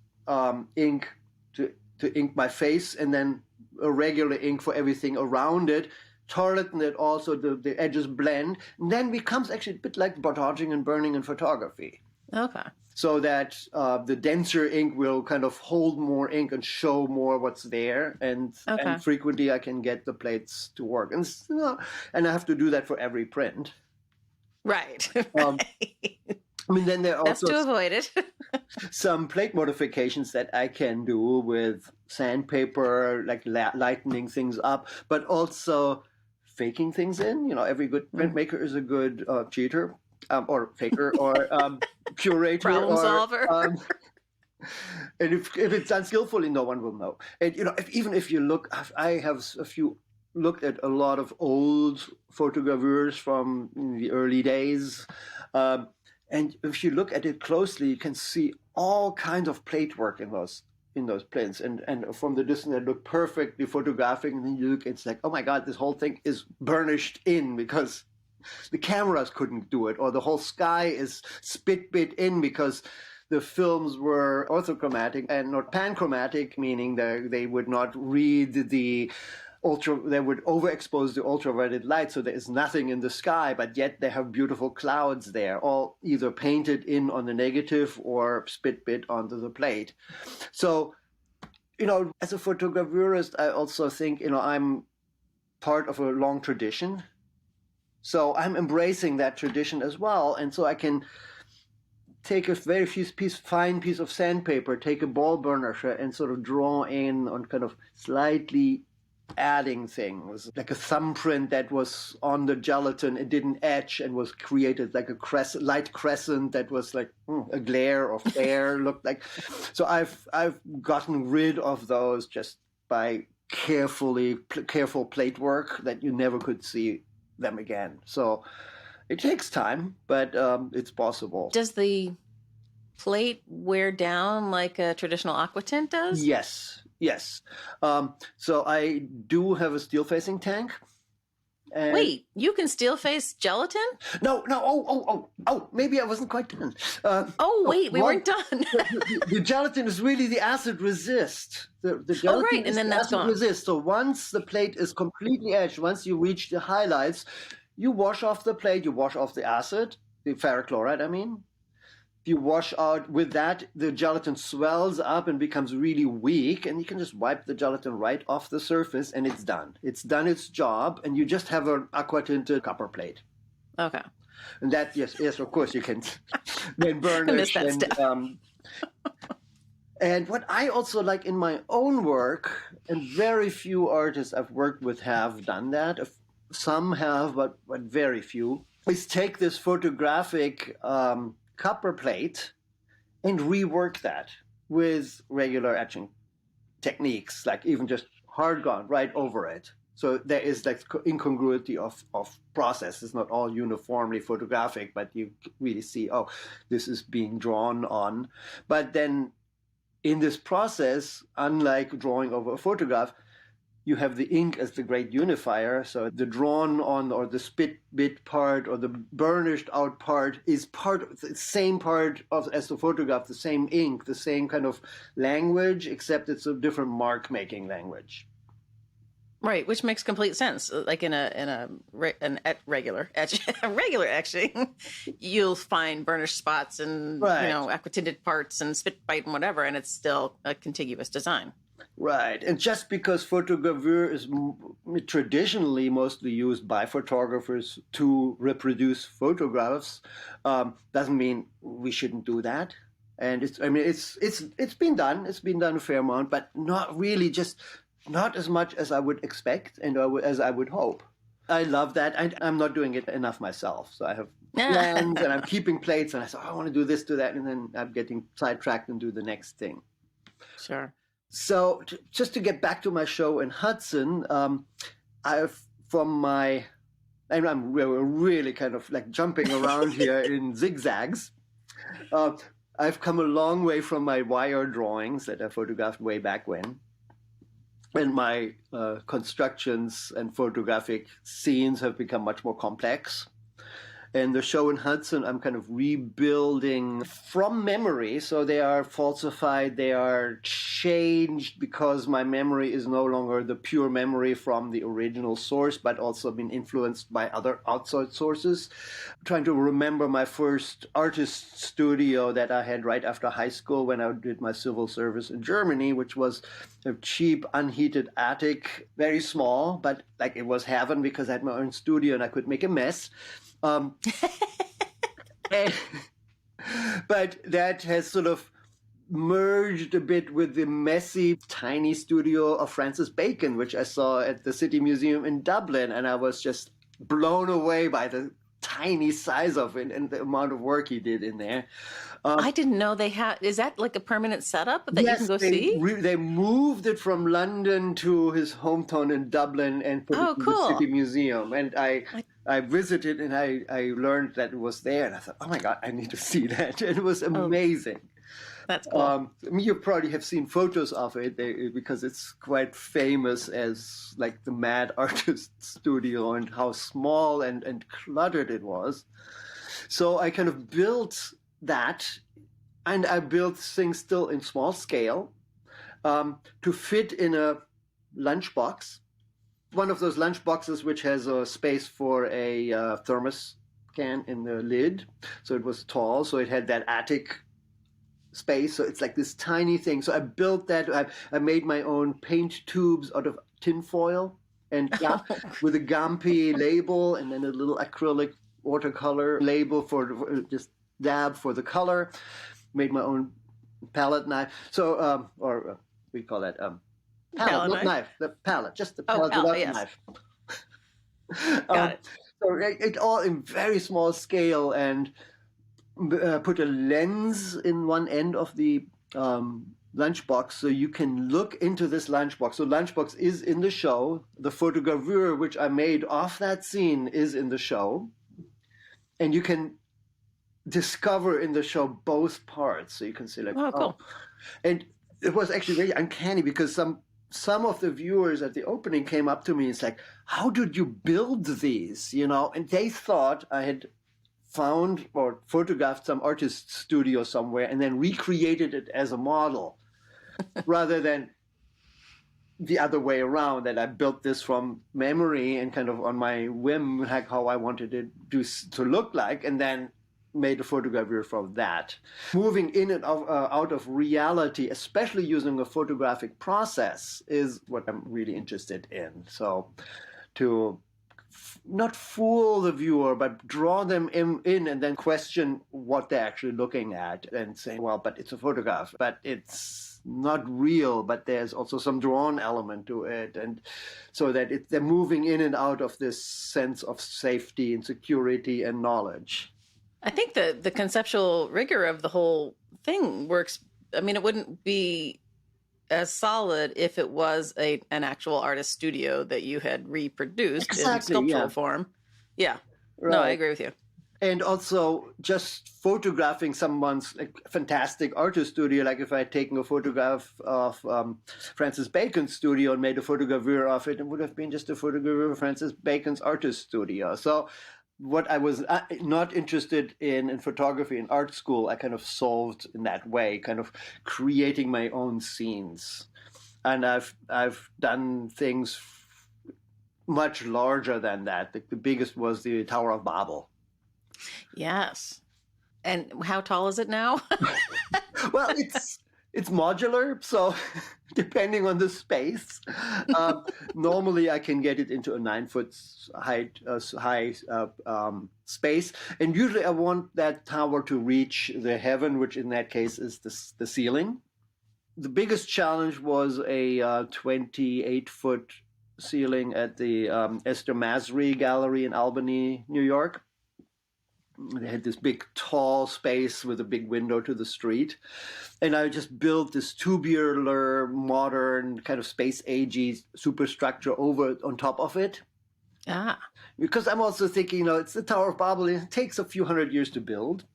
Speaker 2: ink to ink my face and then a regular ink for everything around it. Tarleton it also, the edges blend, and then becomes actually a bit like dodging and burning in photography.
Speaker 1: Okay.
Speaker 2: So that the denser ink will kind of hold more ink and show more what's there, and frequently I can get the plates to work, and I have to do that for every print.
Speaker 1: Right.
Speaker 2: I mean, then there are also
Speaker 1: to avoid it.
Speaker 2: some plate modifications that I can do with sandpaper, like lightening things up, but also faking things in. You know, every good printmaker is a good cheater or faker or curator.
Speaker 1: Problem solver.
Speaker 2: And if it's done skillfully, no one will know. And, you know, even if you look, I have looked at a lot of old photogravures from the early days. And if you look at it closely, you can see all kinds of plate work in those prints. And from the distance, they look perfectly photographic. And then you look, it's like, oh my God, this whole thing is burnished in because the cameras couldn't do it. Or the whole sky is spit in because the films were orthochromatic and not panchromatic, meaning that they would not read they would overexpose the ultraviolet light, so there is nothing in the sky, but yet they have beautiful clouds there, all either painted in on the negative or spit bit onto the plate. So, you know, as a photogravurist, I also think, you know, I'm part of a long tradition. So I'm embracing that tradition as well. And so I can take a very fine piece of sandpaper, take a ball burnisher and sort of draw in on kind of slightly adding things, like a thumbprint that was on the gelatin, it didn't etch and was created like a light crescent that was like a glare or flare looked like. So I've gotten rid of those just by careful plate work that you never could see them again. So it takes time, but it's possible.
Speaker 1: Does the plate wear down like a traditional aquatint does?
Speaker 2: Yes. Yes. So I do have a steel facing tank. And
Speaker 1: Wait, you can steel face gelatin?
Speaker 2: no. Oh, maybe I wasn't quite done.
Speaker 1: Oh, wait, we weren't done.
Speaker 2: The gelatin is really the acid resist. The
Speaker 1: Oh,
Speaker 2: gelatin
Speaker 1: right,
Speaker 2: is
Speaker 1: and then
Speaker 2: the
Speaker 1: that's
Speaker 2: acid
Speaker 1: gone.
Speaker 2: resist. So once the plate is completely etched, once you reach the highlights, you wash off the plate, you wash off the acid, the ferrochloride, I mean. You wash out with that, the gelatin swells up and becomes really weak, and you can just wipe the gelatin right off the surface, and it's done. It's done its job, and you just have an aqua tinted copper plate.
Speaker 1: Okay.
Speaker 2: And that, yes, of course, you can then burnish
Speaker 1: that step.
Speaker 2: And what I also like in my own work, and very few artists I've worked with have done that. Some have, but very few, is take this photographic copper plate and rework that with regular etching techniques, like even just hard gone right over it. So there is like incongruity of process. It's not all uniformly photographic, but you really see, oh, this is being drawn on. But then in this process, unlike drawing over a photograph, you have the ink as the great unifier. So the drawn on or the spit bit part or the burnished out part is part of the same part as the photograph, the same ink, the same kind of language, except it's a different mark making language.
Speaker 1: Right, which makes complete sense. Like in a regular etching, you'll find burnished spots and aqua tinted parts and spit bite and whatever, and it's still a contiguous design.
Speaker 2: Right, and just because photogravure is traditionally mostly used by photographers to reproduce photographs, doesn't mean we shouldn't do that. And it's been done. It's been done a fair amount, but not really, just not as much as I would expect and as I would hope. I love that. I'm not doing it enough myself. So I have plans and I'm keeping plates and I say, I want to do this, do that. And then I'm getting sidetracked and do the next thing.
Speaker 1: Sure.
Speaker 2: So just to get back to my show in Hudson, I'm really kind of like jumping around here in zigzags. I've come a long way from my wire drawings that I photographed way back when. And my constructions and photographic scenes have become much more complex. And the show in Hudson, I'm kind of rebuilding from memory. So they are falsified, they are changed because my memory is no longer the pure memory from the original source, but also been influenced by other outside sources. I'm trying to remember my first artist studio that I had right after high school when I did my civil service in Germany, which was a cheap, unheated attic, very small, but like it was heaven because I had my own studio and I could make a mess. But that has sort of merged a bit with the messy, tiny studio of Francis Bacon, which I saw at the City Museum in Dublin. And I was just blown away by the tiny size of it and the amount of work he did in there.
Speaker 1: I didn't know they had. Is that like a permanent setup that you can go see?
Speaker 2: They moved it from London to his hometown in Dublin and put it in the City Museum. And I visited and I learned that it was there. And I thought, oh my God, I need to see that. And it was amazing.
Speaker 1: That's cool.
Speaker 2: You probably have seen photos of it because it's quite famous as like the mad artist studio and how small and cluttered it was. So I kind of built that, and I built things still in small scale to fit in a lunchbox. One of those lunch boxes which has a space for a thermos can in the lid. So it was tall, so it had that attic space. So it's like this tiny thing. So I built that. I made my own paint tubes out of tin foil and with a Gampi label and then a little acrylic watercolor label for just dab for the color. Made my own palette knife. So, we call that palette, not knife. The palette, just the palette without the knife.
Speaker 1: Got it.
Speaker 2: So it all in very small scale, and put a lens in one end of the lunchbox so you can look into this lunchbox. So lunchbox is in the show. The photogravure which I made off that scene is in the show. And you can discover in the show both parts. So you can see like,
Speaker 1: cool.
Speaker 2: And it was actually very uncanny because some of the viewers at the opening came up to me. It's like, how did you build these? And they thought I had found or photographed some artist studio somewhere and then recreated it as a model, rather than the other way around, that I built this from memory and kind of on my whim, like how I wanted it to look like, and then made a photogravure from that. Moving in and out of reality, especially using a photographic process, is what I'm really interested in. So to not fool the viewer, but draw them in and then question what they're actually looking at and saying, well, but it's a photograph, but it's not real, but there's also some drawn element to it. And so that they're moving in and out of this sense of safety and security and knowledge.
Speaker 1: I think the conceptual rigor of the whole thing works. I mean, it wouldn't be as solid if it was an actual artist studio that you had reproduced in sculptural form. Yeah. Right. No, I agree with you.
Speaker 2: And also just photographing someone's fantastic artist studio, like if I had taken a photograph of Francis Bacon's studio and made a photogravure of it, it would have been just a photogravure of Francis Bacon's artist studio. So what I was not interested in photography in art school, I kind of solved in that way, kind of creating my own scenes. And I've done things much larger than that. The biggest was the Tower of Babel.
Speaker 1: Yes. And how tall is it now?
Speaker 2: Well, it's modular, so depending on the space, normally I can get it into a 9-foot high space, and usually I want that tower to reach the heaven, which in that case is the ceiling. The biggest challenge was a 28-foot ceiling at the Esther Masry Gallery in Albany, New York. They had this big, tall space with a big window to the street. And I just built this tubular, modern, kind of space-agey superstructure on top of it.
Speaker 1: Ah.
Speaker 2: Because I'm also thinking, it's the Tower of Babel. It takes a few hundred years to build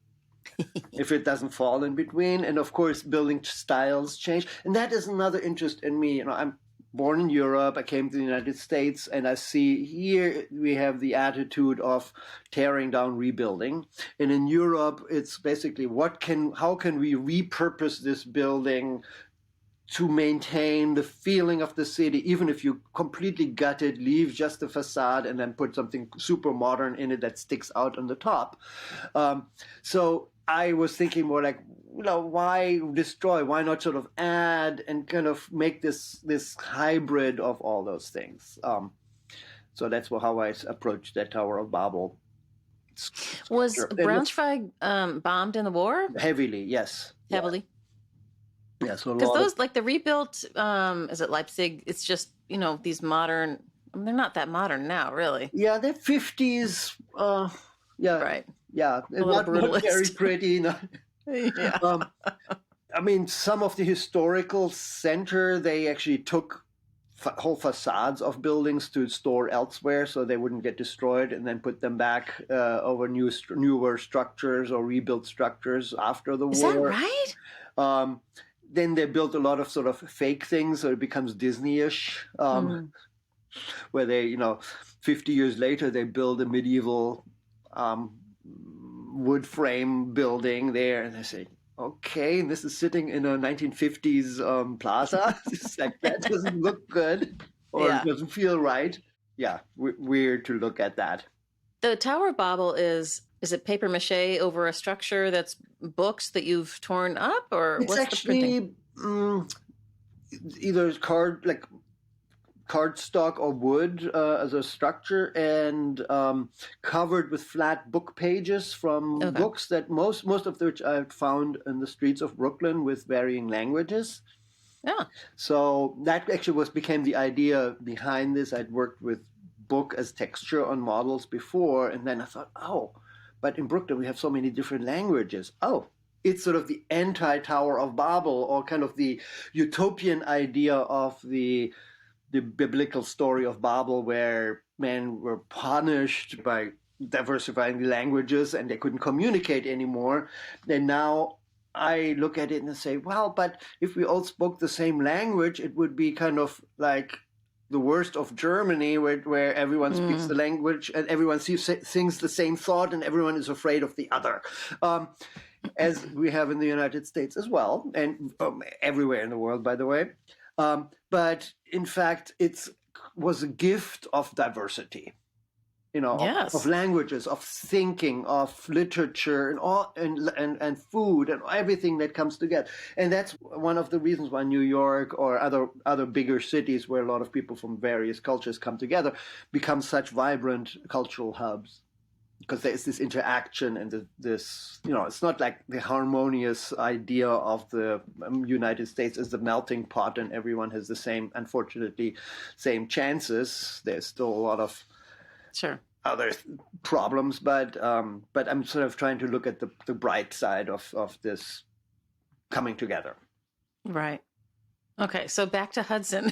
Speaker 2: if it doesn't fall in between. And of course, building styles change. And that is another interest in me. I'm born in Europe, I came to the United States, and I see here we have the attitude of tearing down, rebuilding. And in Europe, it's basically how can we repurpose this building to maintain the feeling of the city, even if you completely gut it, leave just the facade, and then put something super modern in it that sticks out on the top. So I was thinking more like, why destroy? Why not sort of add and kind of make this hybrid of all those things? So that's how I approached that Tower of Babel.
Speaker 1: Was Braunschweig bombed in the war?
Speaker 2: Heavily, yes.
Speaker 1: Heavily.
Speaker 2: Yeah, so
Speaker 1: because those like the rebuilt, is it Leipzig? It's just these modern. I mean, they're not that modern now, really.
Speaker 2: Yeah, they're 50s. Yeah,
Speaker 1: right.
Speaker 2: Yeah, not very pretty.
Speaker 1: Yeah.
Speaker 2: I mean, some of the historical center, they actually took whole facades of buildings to store elsewhere so they wouldn't get destroyed, and then put them back over newer structures or rebuilt structures after the war.
Speaker 1: Is that right?
Speaker 2: Then they built a lot of sort of fake things, so it becomes Disney-ish, where they, 50 years later, they build a medieval wood frame building there, and they say, okay, this is sitting in a 1950s plaza. It's like, that doesn't look good, or It doesn't feel right. Yeah, weird to look at that.
Speaker 1: The Tower of Babel is it paper mache over a structure that's books that you've torn up, or
Speaker 2: it's
Speaker 1: what's
Speaker 2: actually either cardstock or wood as a structure, and covered with flat book pages from books that most of which I've found in the streets of Brooklyn with varying languages.
Speaker 1: Yeah.
Speaker 2: So that actually became the idea behind this. I'd worked with book as texture on models before, and then I thought, but in Brooklyn we have so many different languages. It's sort of the anti-Tower of Babel, or kind of the utopian idea of the biblical story of Babel, where men were punished by diversifying the languages and they couldn't communicate anymore. And now I look at it and say, well, but if we all spoke the same language, it would be kind of like the worst of Germany, where everyone speaks the language and everyone thinks the same thought and everyone is afraid of the other, as we have in the United States as well, and everywhere in the world, by the way. But in fact, it was a gift of diversity.
Speaker 1: Yes.
Speaker 2: Of languages, of thinking, of literature, and all, and food, and everything that comes together. And that's one of the reasons why New York or other bigger cities where a lot of people from various cultures come together become such vibrant cultural hubs. Because there's this interaction and this, it's not like the harmonious idea of the United States as the melting pot and everyone has the same, unfortunately, same chances. There's still a lot of other problems, but I'm sort of trying to look at the bright side of this coming together.
Speaker 1: Right. Okay, so back to Hudson.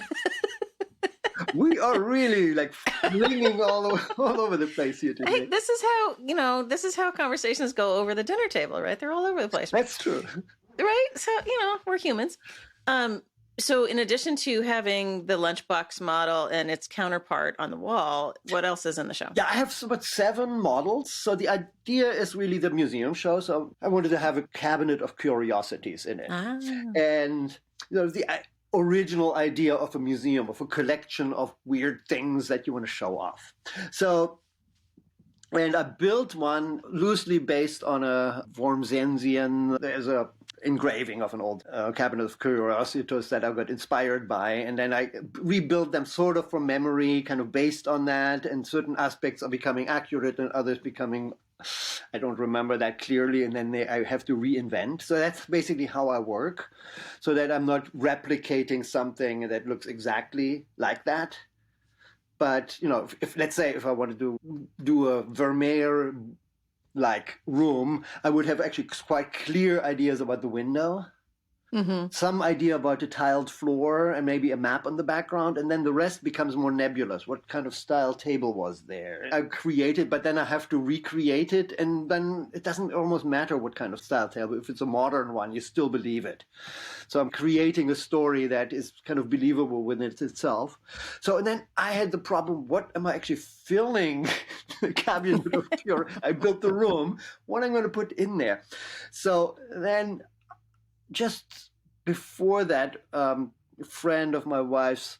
Speaker 2: We are really like flinging all over the place here today.
Speaker 1: Hey, this is how conversations go over the dinner table, right? They're all over the place.
Speaker 2: That's true.
Speaker 1: Right? So, we're humans. So in addition to having the lunchbox model and its counterpart on the wall, what else is in the show?
Speaker 2: Yeah, I have about 7 models. So the idea is really the museum show. So I wanted to have a cabinet of curiosities in it.
Speaker 1: Ah.
Speaker 2: And the original idea of a museum, of a collection of weird things that you want to show off. So, and I built one loosely based on a Wormsensian. There's a engraving of an old cabinet of curiosities that I got inspired by, and then I rebuilt them sort of from memory, kind of based on that, and certain aspects are becoming accurate and others becoming, I don't remember that clearly, and then I have to reinvent. So that's basically how I work, so that I'm not replicating something that looks exactly like that. But, if let's say if I wanted to do a Vermeer like room, I would have actually quite clear ideas about the window, some idea about the tiled floor, and maybe a map on the background, and then the rest becomes more nebulous. What kind of style table was there? I create it, but then I have to recreate it, and then it doesn't almost matter what kind of style table. If it's a modern one, you still believe it. So I'm creating a story that is kind of believable within itself. So, and then I had the problem, what am I actually filling the cabinet of pure? I built the room. What am I going to put in there? So then just before that, a friend of my wife's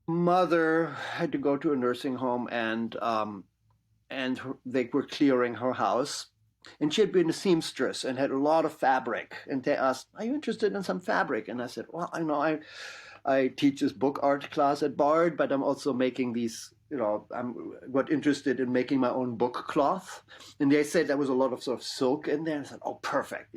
Speaker 2: mother had to go to a nursing home, and they were clearing her house. And she had been a seamstress and had a lot of fabric. And they asked, "Are you interested in some fabric?" And I said, "Well, I know I teach this book art class at Bard, but I'm also making these, I'm got interested in making my own book cloth." And they said there was a lot of sort of silk in there. I said, "Oh, perfect,"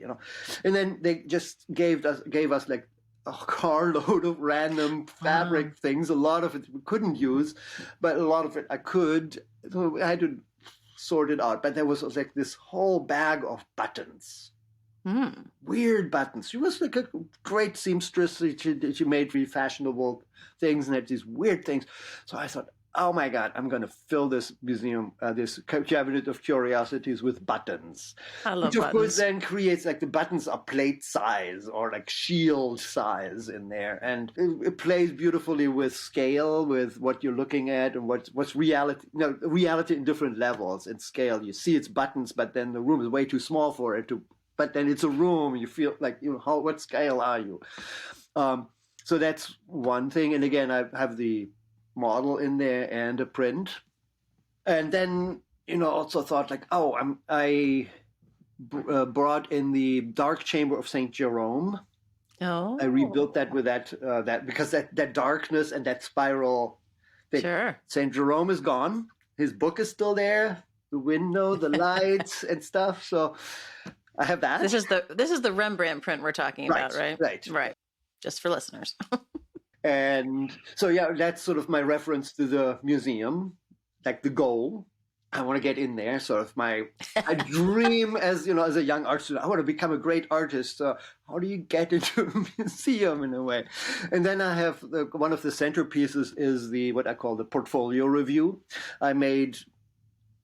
Speaker 2: And then they just gave us like a carload of random fabric things. A lot of it we couldn't use, but a lot of it I could. So I had to sort it out. But there was like this whole bag of buttons. Weird buttons. She was like a great seamstress. She made really fashionable things and had these weird things. So I thought, oh my God, I'm going to fill this museum, this cabinet of curiosities with buttons.
Speaker 1: I love
Speaker 2: Which, of
Speaker 1: buttons.
Speaker 2: course, then creates like the buttons are plate size or like shield size in there. And it plays beautifully with scale, with what you're looking at and what's reality. Reality in different levels and scale. You see it's buttons, but then the room is way too small for it to. But then it's a room. You feel like, what scale are you? So that's one thing. And again, I have the model in there and a print. And then, also thought like, I brought in the dark chamber of St. Jerome.
Speaker 1: Oh.
Speaker 2: I rebuilt that with that because that darkness and that spiral thing.
Speaker 1: Sure.
Speaker 2: St. Jerome is gone. His book is still there. The window, the lights and stuff. So I have that.
Speaker 1: This is the Rembrandt print we're talking about, right?
Speaker 2: Right.
Speaker 1: Just for listeners.
Speaker 2: And so, yeah, that's sort of my reference to the museum, like the goal. I want to get in there. Sort of I dream as a young art student, I want to become a great artist. So how do you get into a museum in a way? And then I have one of the centerpieces is what I call the portfolio review. I made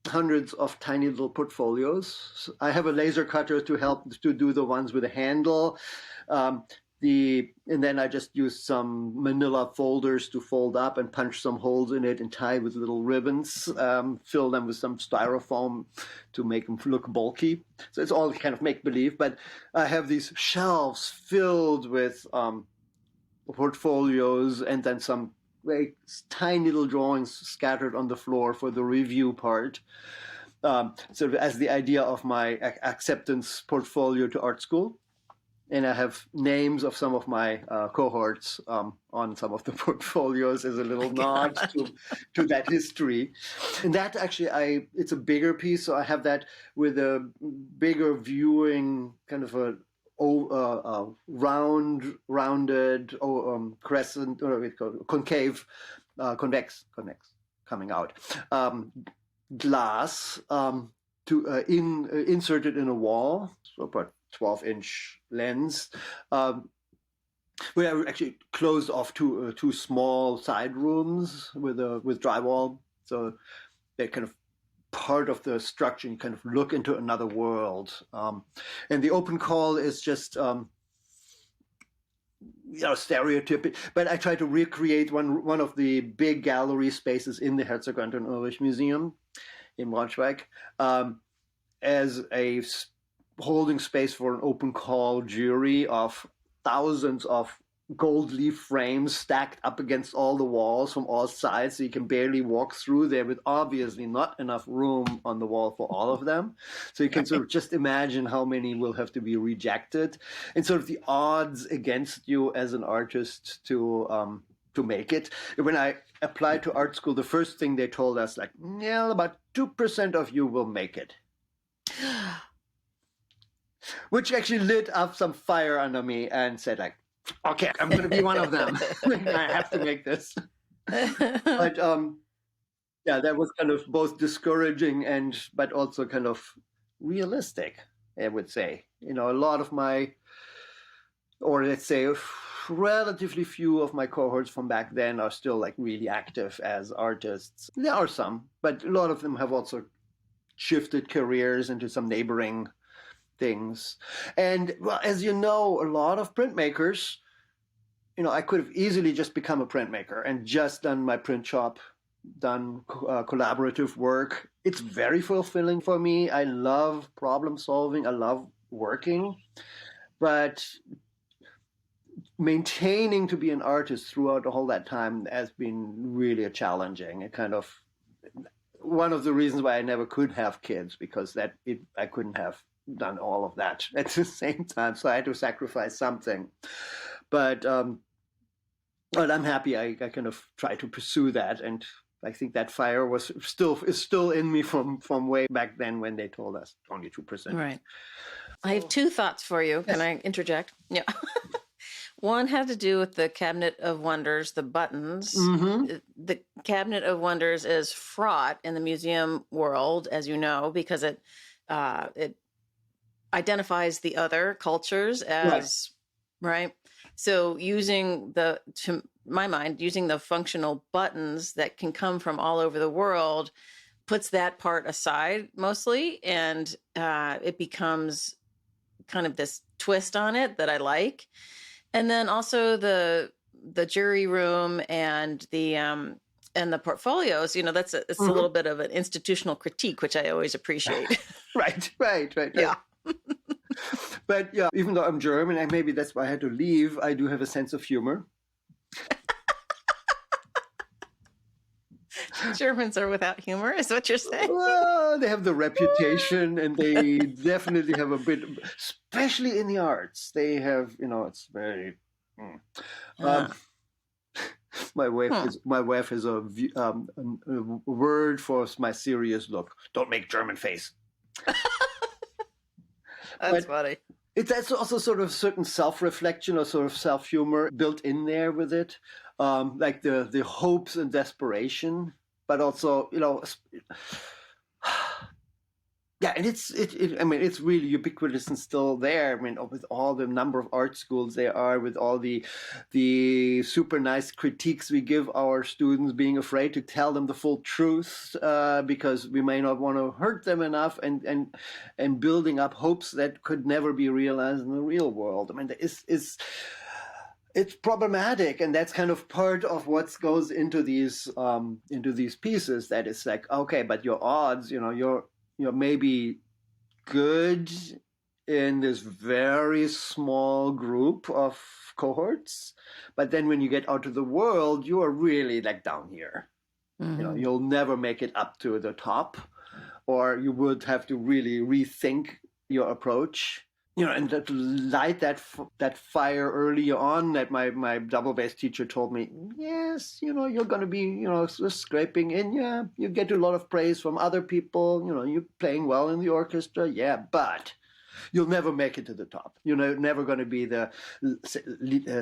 Speaker 2: hundreds of tiny little portfolios. So I have a laser cutter to help to do the ones with a handle. And then I just use some manila folders to fold up and punch some holes in it and tie with little ribbons, fill them with some styrofoam to make them look bulky. So it's all kind of make-believe, but I have these shelves filled with portfolios and then some very tiny little drawings scattered on the floor for the review part. So as the idea of my acceptance portfolio to art school. And I have names of some of my cohorts on some of the portfolios as a little nod to that history. And that actually, it's a bigger piece, so I have that with a bigger viewing, kind of a rounded crescent, or concave, convex, coming out, glass inserted in a wall, so about 12-inch lens, where I actually closed off two small side rooms with drywall, so they're kind of part of the structure. You kind of look into another world, and the open call is just stereotypic. But I try to recreate one of the big gallery spaces in the Herzog Anton Ulrich Museum in Braunschweig as a holding space for an open call jury of thousands of gold leaf frames stacked up against all the walls from all sides, so you can barely walk through there, with obviously not enough room on the wall for all of them. So you can sort of just imagine how many will have to be rejected, and sort of the odds against you as an artist to make it. When I applied to art school, the first thing they told us, like, yeah, about 2% of you will make it. Which actually lit up some fire under me and said, like, okay, I'm going to be one of them. I have to make this. But yeah, that was kind of both discouraging but also kind of realistic, I would say. A lot of or let's say relatively few of my cohorts from back then are still like really active as artists. There are some, but a lot of them have also shifted careers into some neighboring things. And well, as you know, a lot of printmakers, I could have easily just become a printmaker and just done my print shop, done collaborative work. It's very fulfilling for me. I love problem solving. I love working. But maintaining to be an artist throughout all that time has been really challenging. It kind of one of the reasons why I never could have kids, because I couldn't have done all of that at the same time, so I had to sacrifice something. But I'm happy I kind of try to pursue that, and I think that fire is still in me from way back then when they told us only 2%.
Speaker 1: Right. I have two thoughts for you. Yes. Can I interject? Yeah. One had to do with the Cabinet of Wonders, the buttons. Mm-hmm. The Cabinet of Wonders is fraught in the museum world, as you know, because it identifies the other cultures as right. So to my mind, using the functional buttons that can come from all over the world puts that part aside mostly, and it becomes kind of this twist on it that I like. And then also the jury room and the portfolios, it's a little bit of an institutional critique, which I always appreciate.
Speaker 2: Right.
Speaker 1: Yeah.
Speaker 2: But yeah, even though I'm German, and maybe that's why I had to leave, I do have a sense of humor.
Speaker 1: Germans are without humor, is what you're saying?
Speaker 2: Well, they have the reputation, and they definitely have a bit, especially in the arts. They have, it's very. My wife has a word for my serious look. Don't make German face.
Speaker 1: That's funny.
Speaker 2: That's also sort of certain self-reflection or sort of self-humor built in there with it, like the hopes and desperation, but also, Yeah, and I mean, it's really ubiquitous and still there. I mean, with all the number of art schools there are, with all the super nice critiques we give our students, being afraid to tell them the full truth because we may not want to hurt them enough, and building up hopes that could never be realized in the real world. I mean, it's problematic, and that's kind of part of what goes into these pieces. That is like, okay, but your odds, you're maybe good in this very small group of cohorts, but then when you get out to the world, you are really like down here.
Speaker 1: Mm-hmm.
Speaker 2: You'll never make it up to the top, or you would have to really rethink your approach. And to light that fire early on, that my double bass teacher told me, yes, you're going to be, scraping in. Yeah, you get a lot of praise from other people. You're playing well in the orchestra. Yeah, but you'll never make it to the top. You're never going to be the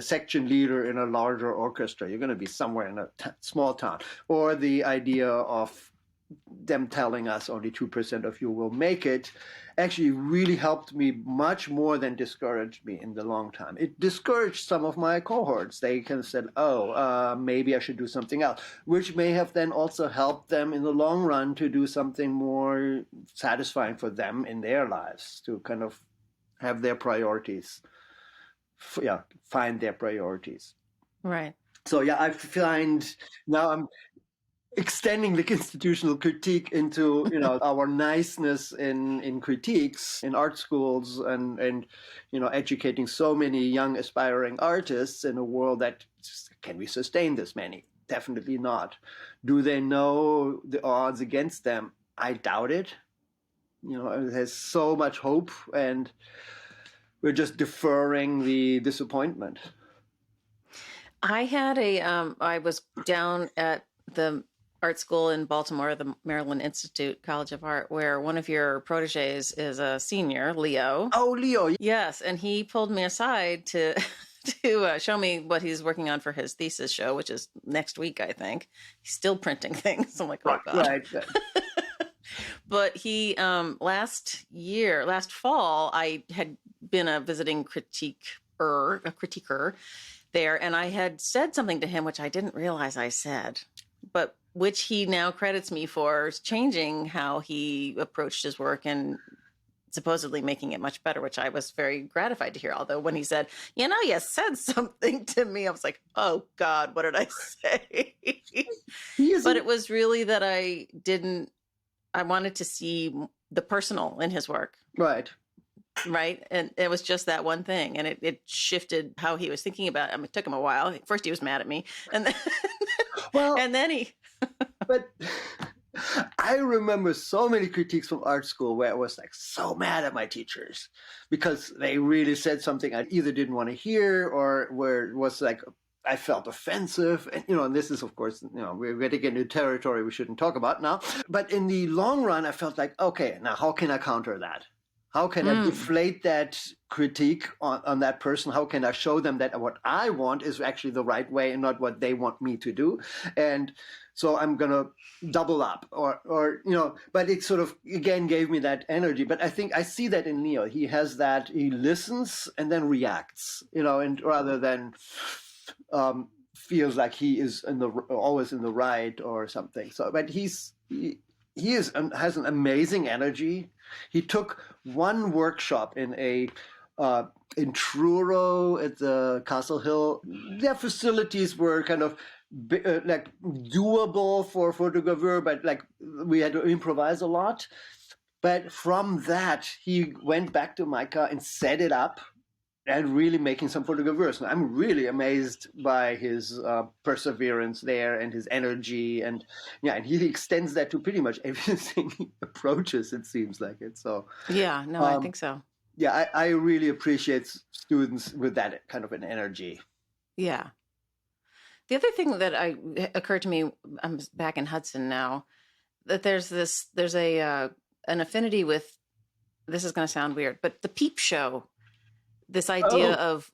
Speaker 2: section leader in a larger orchestra. You're going to be somewhere in a small town. Or the idea of them telling us only 2% of you will make it actually really helped me much more than discouraged me in the long time. It discouraged some of my cohorts. They kind of said, maybe I should do something else, which may have then also helped them in the long run to do something more satisfying for them in their lives, to kind of have their priorities, find their priorities.
Speaker 1: Right.
Speaker 2: So I find now I'm extending the institutional critique into our niceness in critiques in art schools, and educating so many young aspiring artists in a world that can we sustain this many? Definitely not. Do they know the odds against them? I doubt it. There's so much hope, and we're just deferring the disappointment.
Speaker 1: I had I was down at the art school in Baltimore, the Maryland Institute College of Art, where one of your proteges is a senior, Leo.
Speaker 2: Oh, Leo.
Speaker 1: Yes, and he pulled me aside to show me what he's working on for his thesis show, which is next week, I think. He's still printing things. I'm like, oh, God.
Speaker 2: Right.
Speaker 1: But he, last fall, I had been a visiting critiquer there, and I had said something to him, which I didn't realize I said, but which he now credits me for changing how he approached his work and supposedly making it much better, which I was very gratified to hear. Although when he said, you said something to me, I was like, oh God, what did I say? But it was really that I wanted to see the personal in his work.
Speaker 2: Right.
Speaker 1: And it was just that one thing. And it shifted how he was thinking about it. I mean, it took him a while. First he was mad at me. And then, and then he...
Speaker 2: But I remember so many critiques from art school where I was like so mad at my teachers because they really said something I either didn't want to hear, or where it was like I felt offensive. And, and this is, of course, we're getting into territory we shouldn't talk about now. But in the long run, I felt like, okay, now how can I counter that? How can I deflate that critique on that person? How can I show them that what I want is actually the right way and not what they want me to do? And so I'm going to double up or but it sort of, again, gave me that energy. But I think I see that in Leo. He has that, he listens and then reacts, and rather than feels like he is always in the right or something. So, but he has an amazing energy. He took one workshop in Truro at the Castle Hill. Their facilities were kind of like doable for photogravure, but like we had to improvise a lot. But from that, he went back to Mica and set it up and really making some photogravures. And I'm really amazed by his perseverance there and his energy. And and he extends that to pretty much everything he approaches, it seems like it. So
Speaker 1: I think so.
Speaker 2: Yeah, I really appreciate students with that kind of an energy.
Speaker 1: Yeah. The other thing that occurred to me, I'm back in Hudson now, that there's an affinity with, this is going to sound weird, but the peep show. This idea of,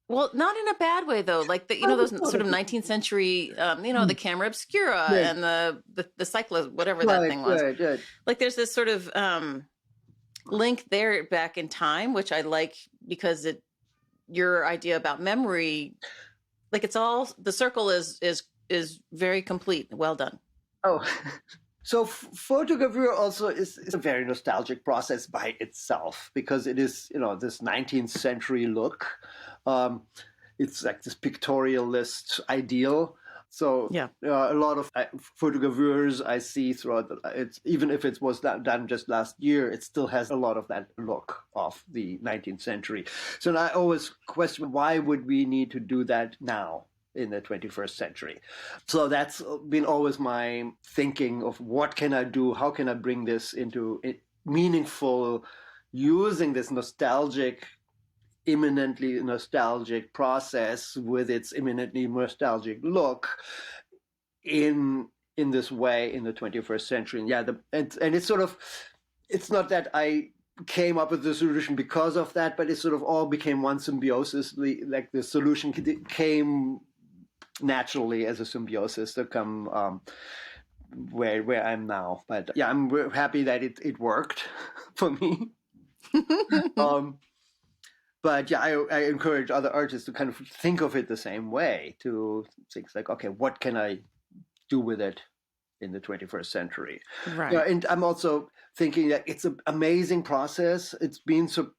Speaker 1: well, not in a bad way though, like those sort of 19th century, the camera obscura and the cyclo, whatever that thing was.
Speaker 2: Right.
Speaker 1: Like there's this sort of link there back in time, which I like because your idea about memory, like it's all the circle is very complete. Well done.
Speaker 2: Oh, so photogravure also is a very nostalgic process by itself because it is, this 19th century look. Um, it's like this pictorialist ideal. So
Speaker 1: Yeah.
Speaker 2: a lot of photogravures I see throughout it's even if it was done just last year, it still has a lot of that look of the 19th century. So I always question, why would we need to do that now in the 21st century? So that's been always my thinking of what can I do? How can I bring this into meaningful, using this imminently nostalgic process with its imminently nostalgic look in this way in the 21st century. And yeah, and it's sort of, it's not that I came up with the solution because of that, but it sort of all became one symbiosis. Like the solution came naturally as a symbiosis to come where I'm now. But yeah, I'm happy that it worked for me. But yeah, I encourage other artists to kind of think of it the same way, to think like, okay, what can I do with it in the 21st century?
Speaker 1: Right.
Speaker 2: Yeah, and I'm also thinking that it's an amazing process. It's been so,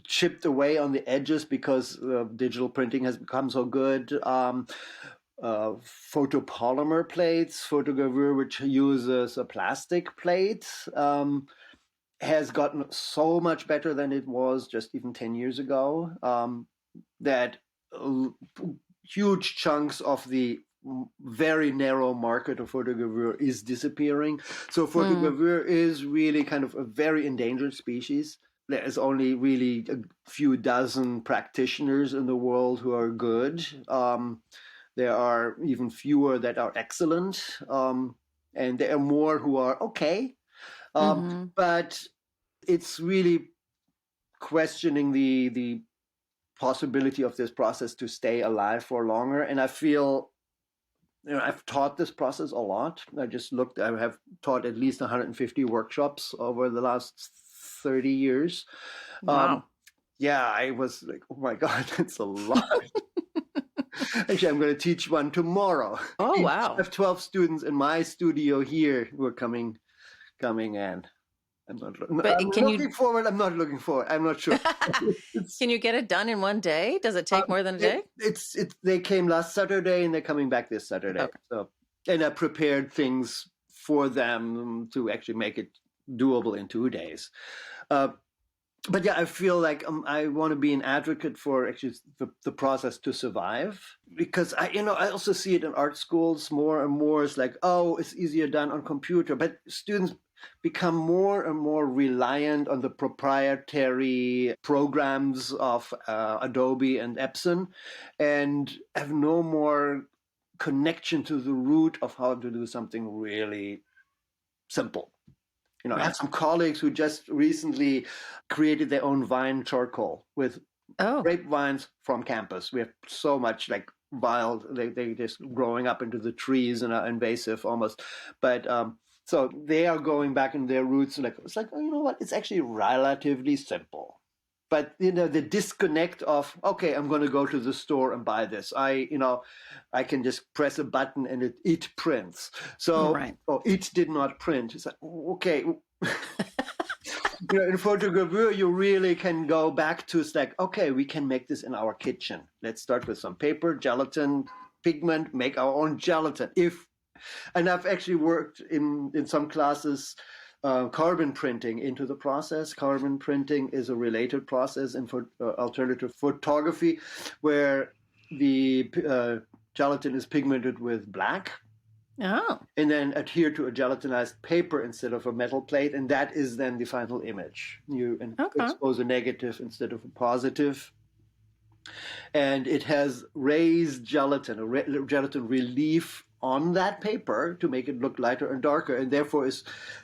Speaker 2: chipped away on the edges because digital printing has become so good. Photopolymer plates, photogravure, which uses a plastic plate, has gotten so much better than it was just even 10 years ago, that huge chunks of the very narrow market of photogravure is disappearing. So photogravure is really kind of a very endangered species. There's only really a few dozen practitioners in the world who are good. There are even fewer that are excellent, and there are more who are okay. But it's really questioning the possibility of this process to stay alive for longer. And I feel, I've taught this process a lot. I have taught at least 150 workshops over the last 30 years.
Speaker 1: Wow.
Speaker 2: Yeah, I was like, oh my God, that's a lot. Actually, I'm going to teach one tomorrow.
Speaker 1: Oh, wow.
Speaker 2: I have 12 students in my studio here who are coming in. I'm looking forward. I'm not looking forward. I'm not sure.
Speaker 1: Can you get it done in one day? Does it take more than a day?
Speaker 2: They came last Saturday and they're coming back this Saturday.
Speaker 1: Okay.
Speaker 2: So, and I prepared things for them to actually make it doable in 2 days. But yeah, I feel like I want to be an advocate for actually the process to survive, because I also see it in art schools more and more. It's like, oh, it's easier done on computer, but students become more and more reliant on the proprietary programs of Adobe and Epson, and have no more connection to the root of how to do something really simple. I have some colleagues who just recently created their own vine charcoal with grape vines from campus. We have so much like wild, they just growing up into the trees and are invasive almost. But so they are going back in their roots. It's like, oh, you know what? It's actually relatively simple. But the disconnect of, okay, I'm going to go to the store and buy this. I can just press a button and it prints. So, it did not print. It's like, okay. In photogravure, you really can go back to, it's like, okay, we can make this in our kitchen. Let's start with some paper, gelatin, pigment, make our own gelatin. And I've actually worked in some classes carbon printing into the process. Carbon printing is a related process in alternative photography, where the gelatin is pigmented with black.
Speaker 1: Oh.
Speaker 2: And then adhere to a gelatinized paper instead of a metal plate, and that is then the final image. You expose a negative instead of a positive. And it has raised gelatin, a gelatin relief on that paper to make it look lighter and darker, and therefore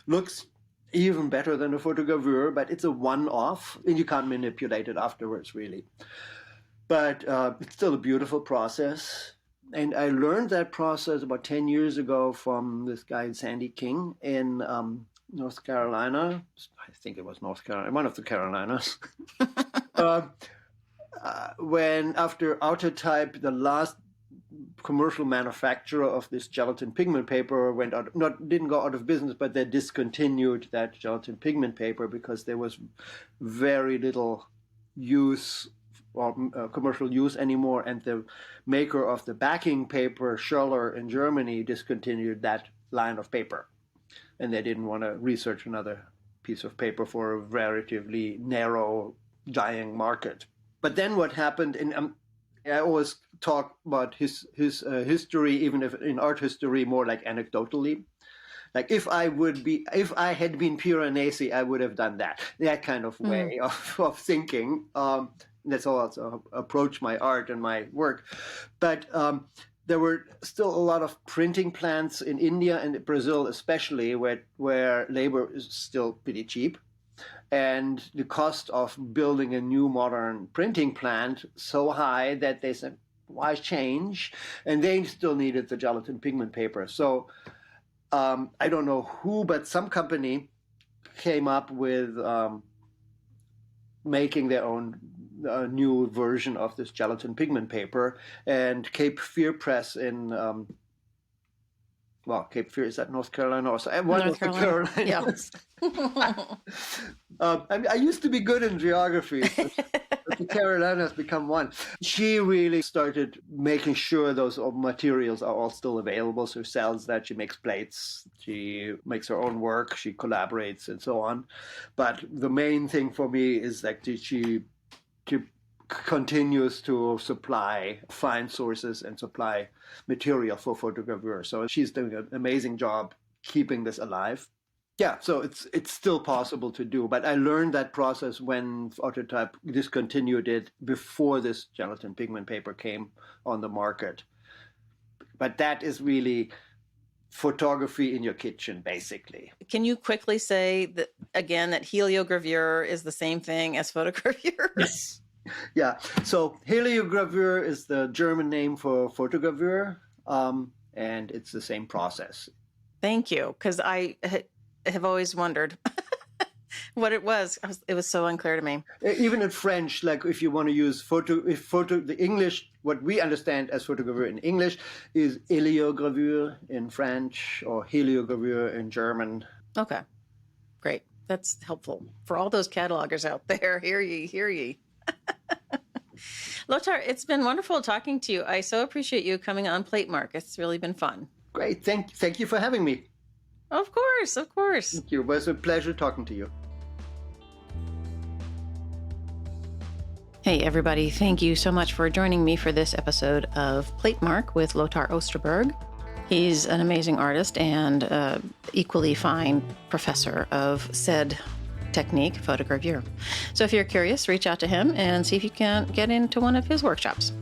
Speaker 2: looks even better than a photogravure, but it's a one-off, and you can't manipulate it afterwards, really. But it's still a beautiful process. And I learned that process about 10 years ago from this guy, Sandy King, in North Carolina. I think it was North Carolina, one of the Carolinas. uh, when after Autotype, the last commercial manufacturer of this gelatin pigment paper didn't go out of business, but they discontinued that gelatin pigment paper because there was very little use or commercial use anymore, and the maker of the backing paper, Schöller in Germany, discontinued that line of paper, and they didn't want to research another piece of paper for a relatively narrow dying market. But then what happened I always talk about his history, even if in art history, more like anecdotally. Like if I had been Piranesi, I would have done that kind of way of thinking. That's how I also approach my art and my work. But there were still a lot of printing plants in India and Brazil, especially where labor is still pretty cheap. And the cost of building a new modern printing plant so high that they said, why change? And they still needed the gelatin pigment paper. So I don't know who, but some company came up with making their own new version of this gelatin pigment paper. And Cape Fear Press in Cape Fear, is that North Carolina? Or one of the Carolinas. Yeah. I used to be good in geography, but the Carolinas become one. She really started making sure those materials are all still available. So she sells that, she makes plates, she makes her own work, she collaborates and so on. But the main thing for me is that she continues to supply fine sources and supply material for photogravure. So she's doing an amazing job keeping this alive. Yeah, so it's still possible to do, but I learned that process when Autotype discontinued it before this gelatin pigment paper came on the market. But that is really photography in your kitchen, basically.
Speaker 1: Can you quickly say that again that heliogravure is the same thing as photogravure?
Speaker 2: Yes. Yeah, so heliogravure is the German name for photogravure, and it's the same process.
Speaker 1: Thank you, because I have always wondered what it was. It was so unclear to me.
Speaker 2: Even in French, like if you want to use the English, what we understand as photogravure in English is heliogravure in French or heliogravure in German.
Speaker 1: Okay, great. That's helpful for all those catalogers out there. Hear ye, hear ye. Lothar, it's been wonderful talking to you. I so appreciate you coming on Platemark. It's really been fun.
Speaker 2: Great. Thank you for having me.
Speaker 1: Of course, of course.
Speaker 2: Thank you. It was a pleasure talking to you.
Speaker 1: Hey, everybody. Thank you so much for joining me for this episode of Platemark with Lothar Osterburg. He's an amazing artist and equally fine professor of said technique, photogravure. So if you're curious, reach out to him and see if you can get into one of his workshops.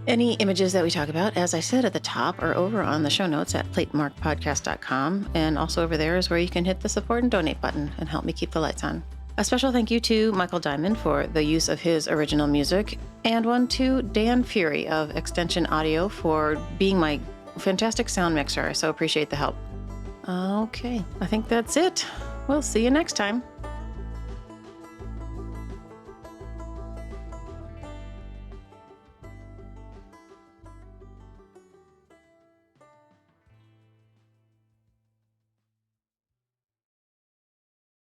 Speaker 1: Any images that we talk about, as I said at the top, are over on the show notes at platemarkpodcast.com. And also over there is where you can hit the support and donate button and help me keep the lights on. A special thank you to Michael Diamond for the use of his original music, and one to Dan Fury of Extension Audio for being my fantastic sound mixer. I so appreciate the help. Okay, I think that's it. We'll see you next time.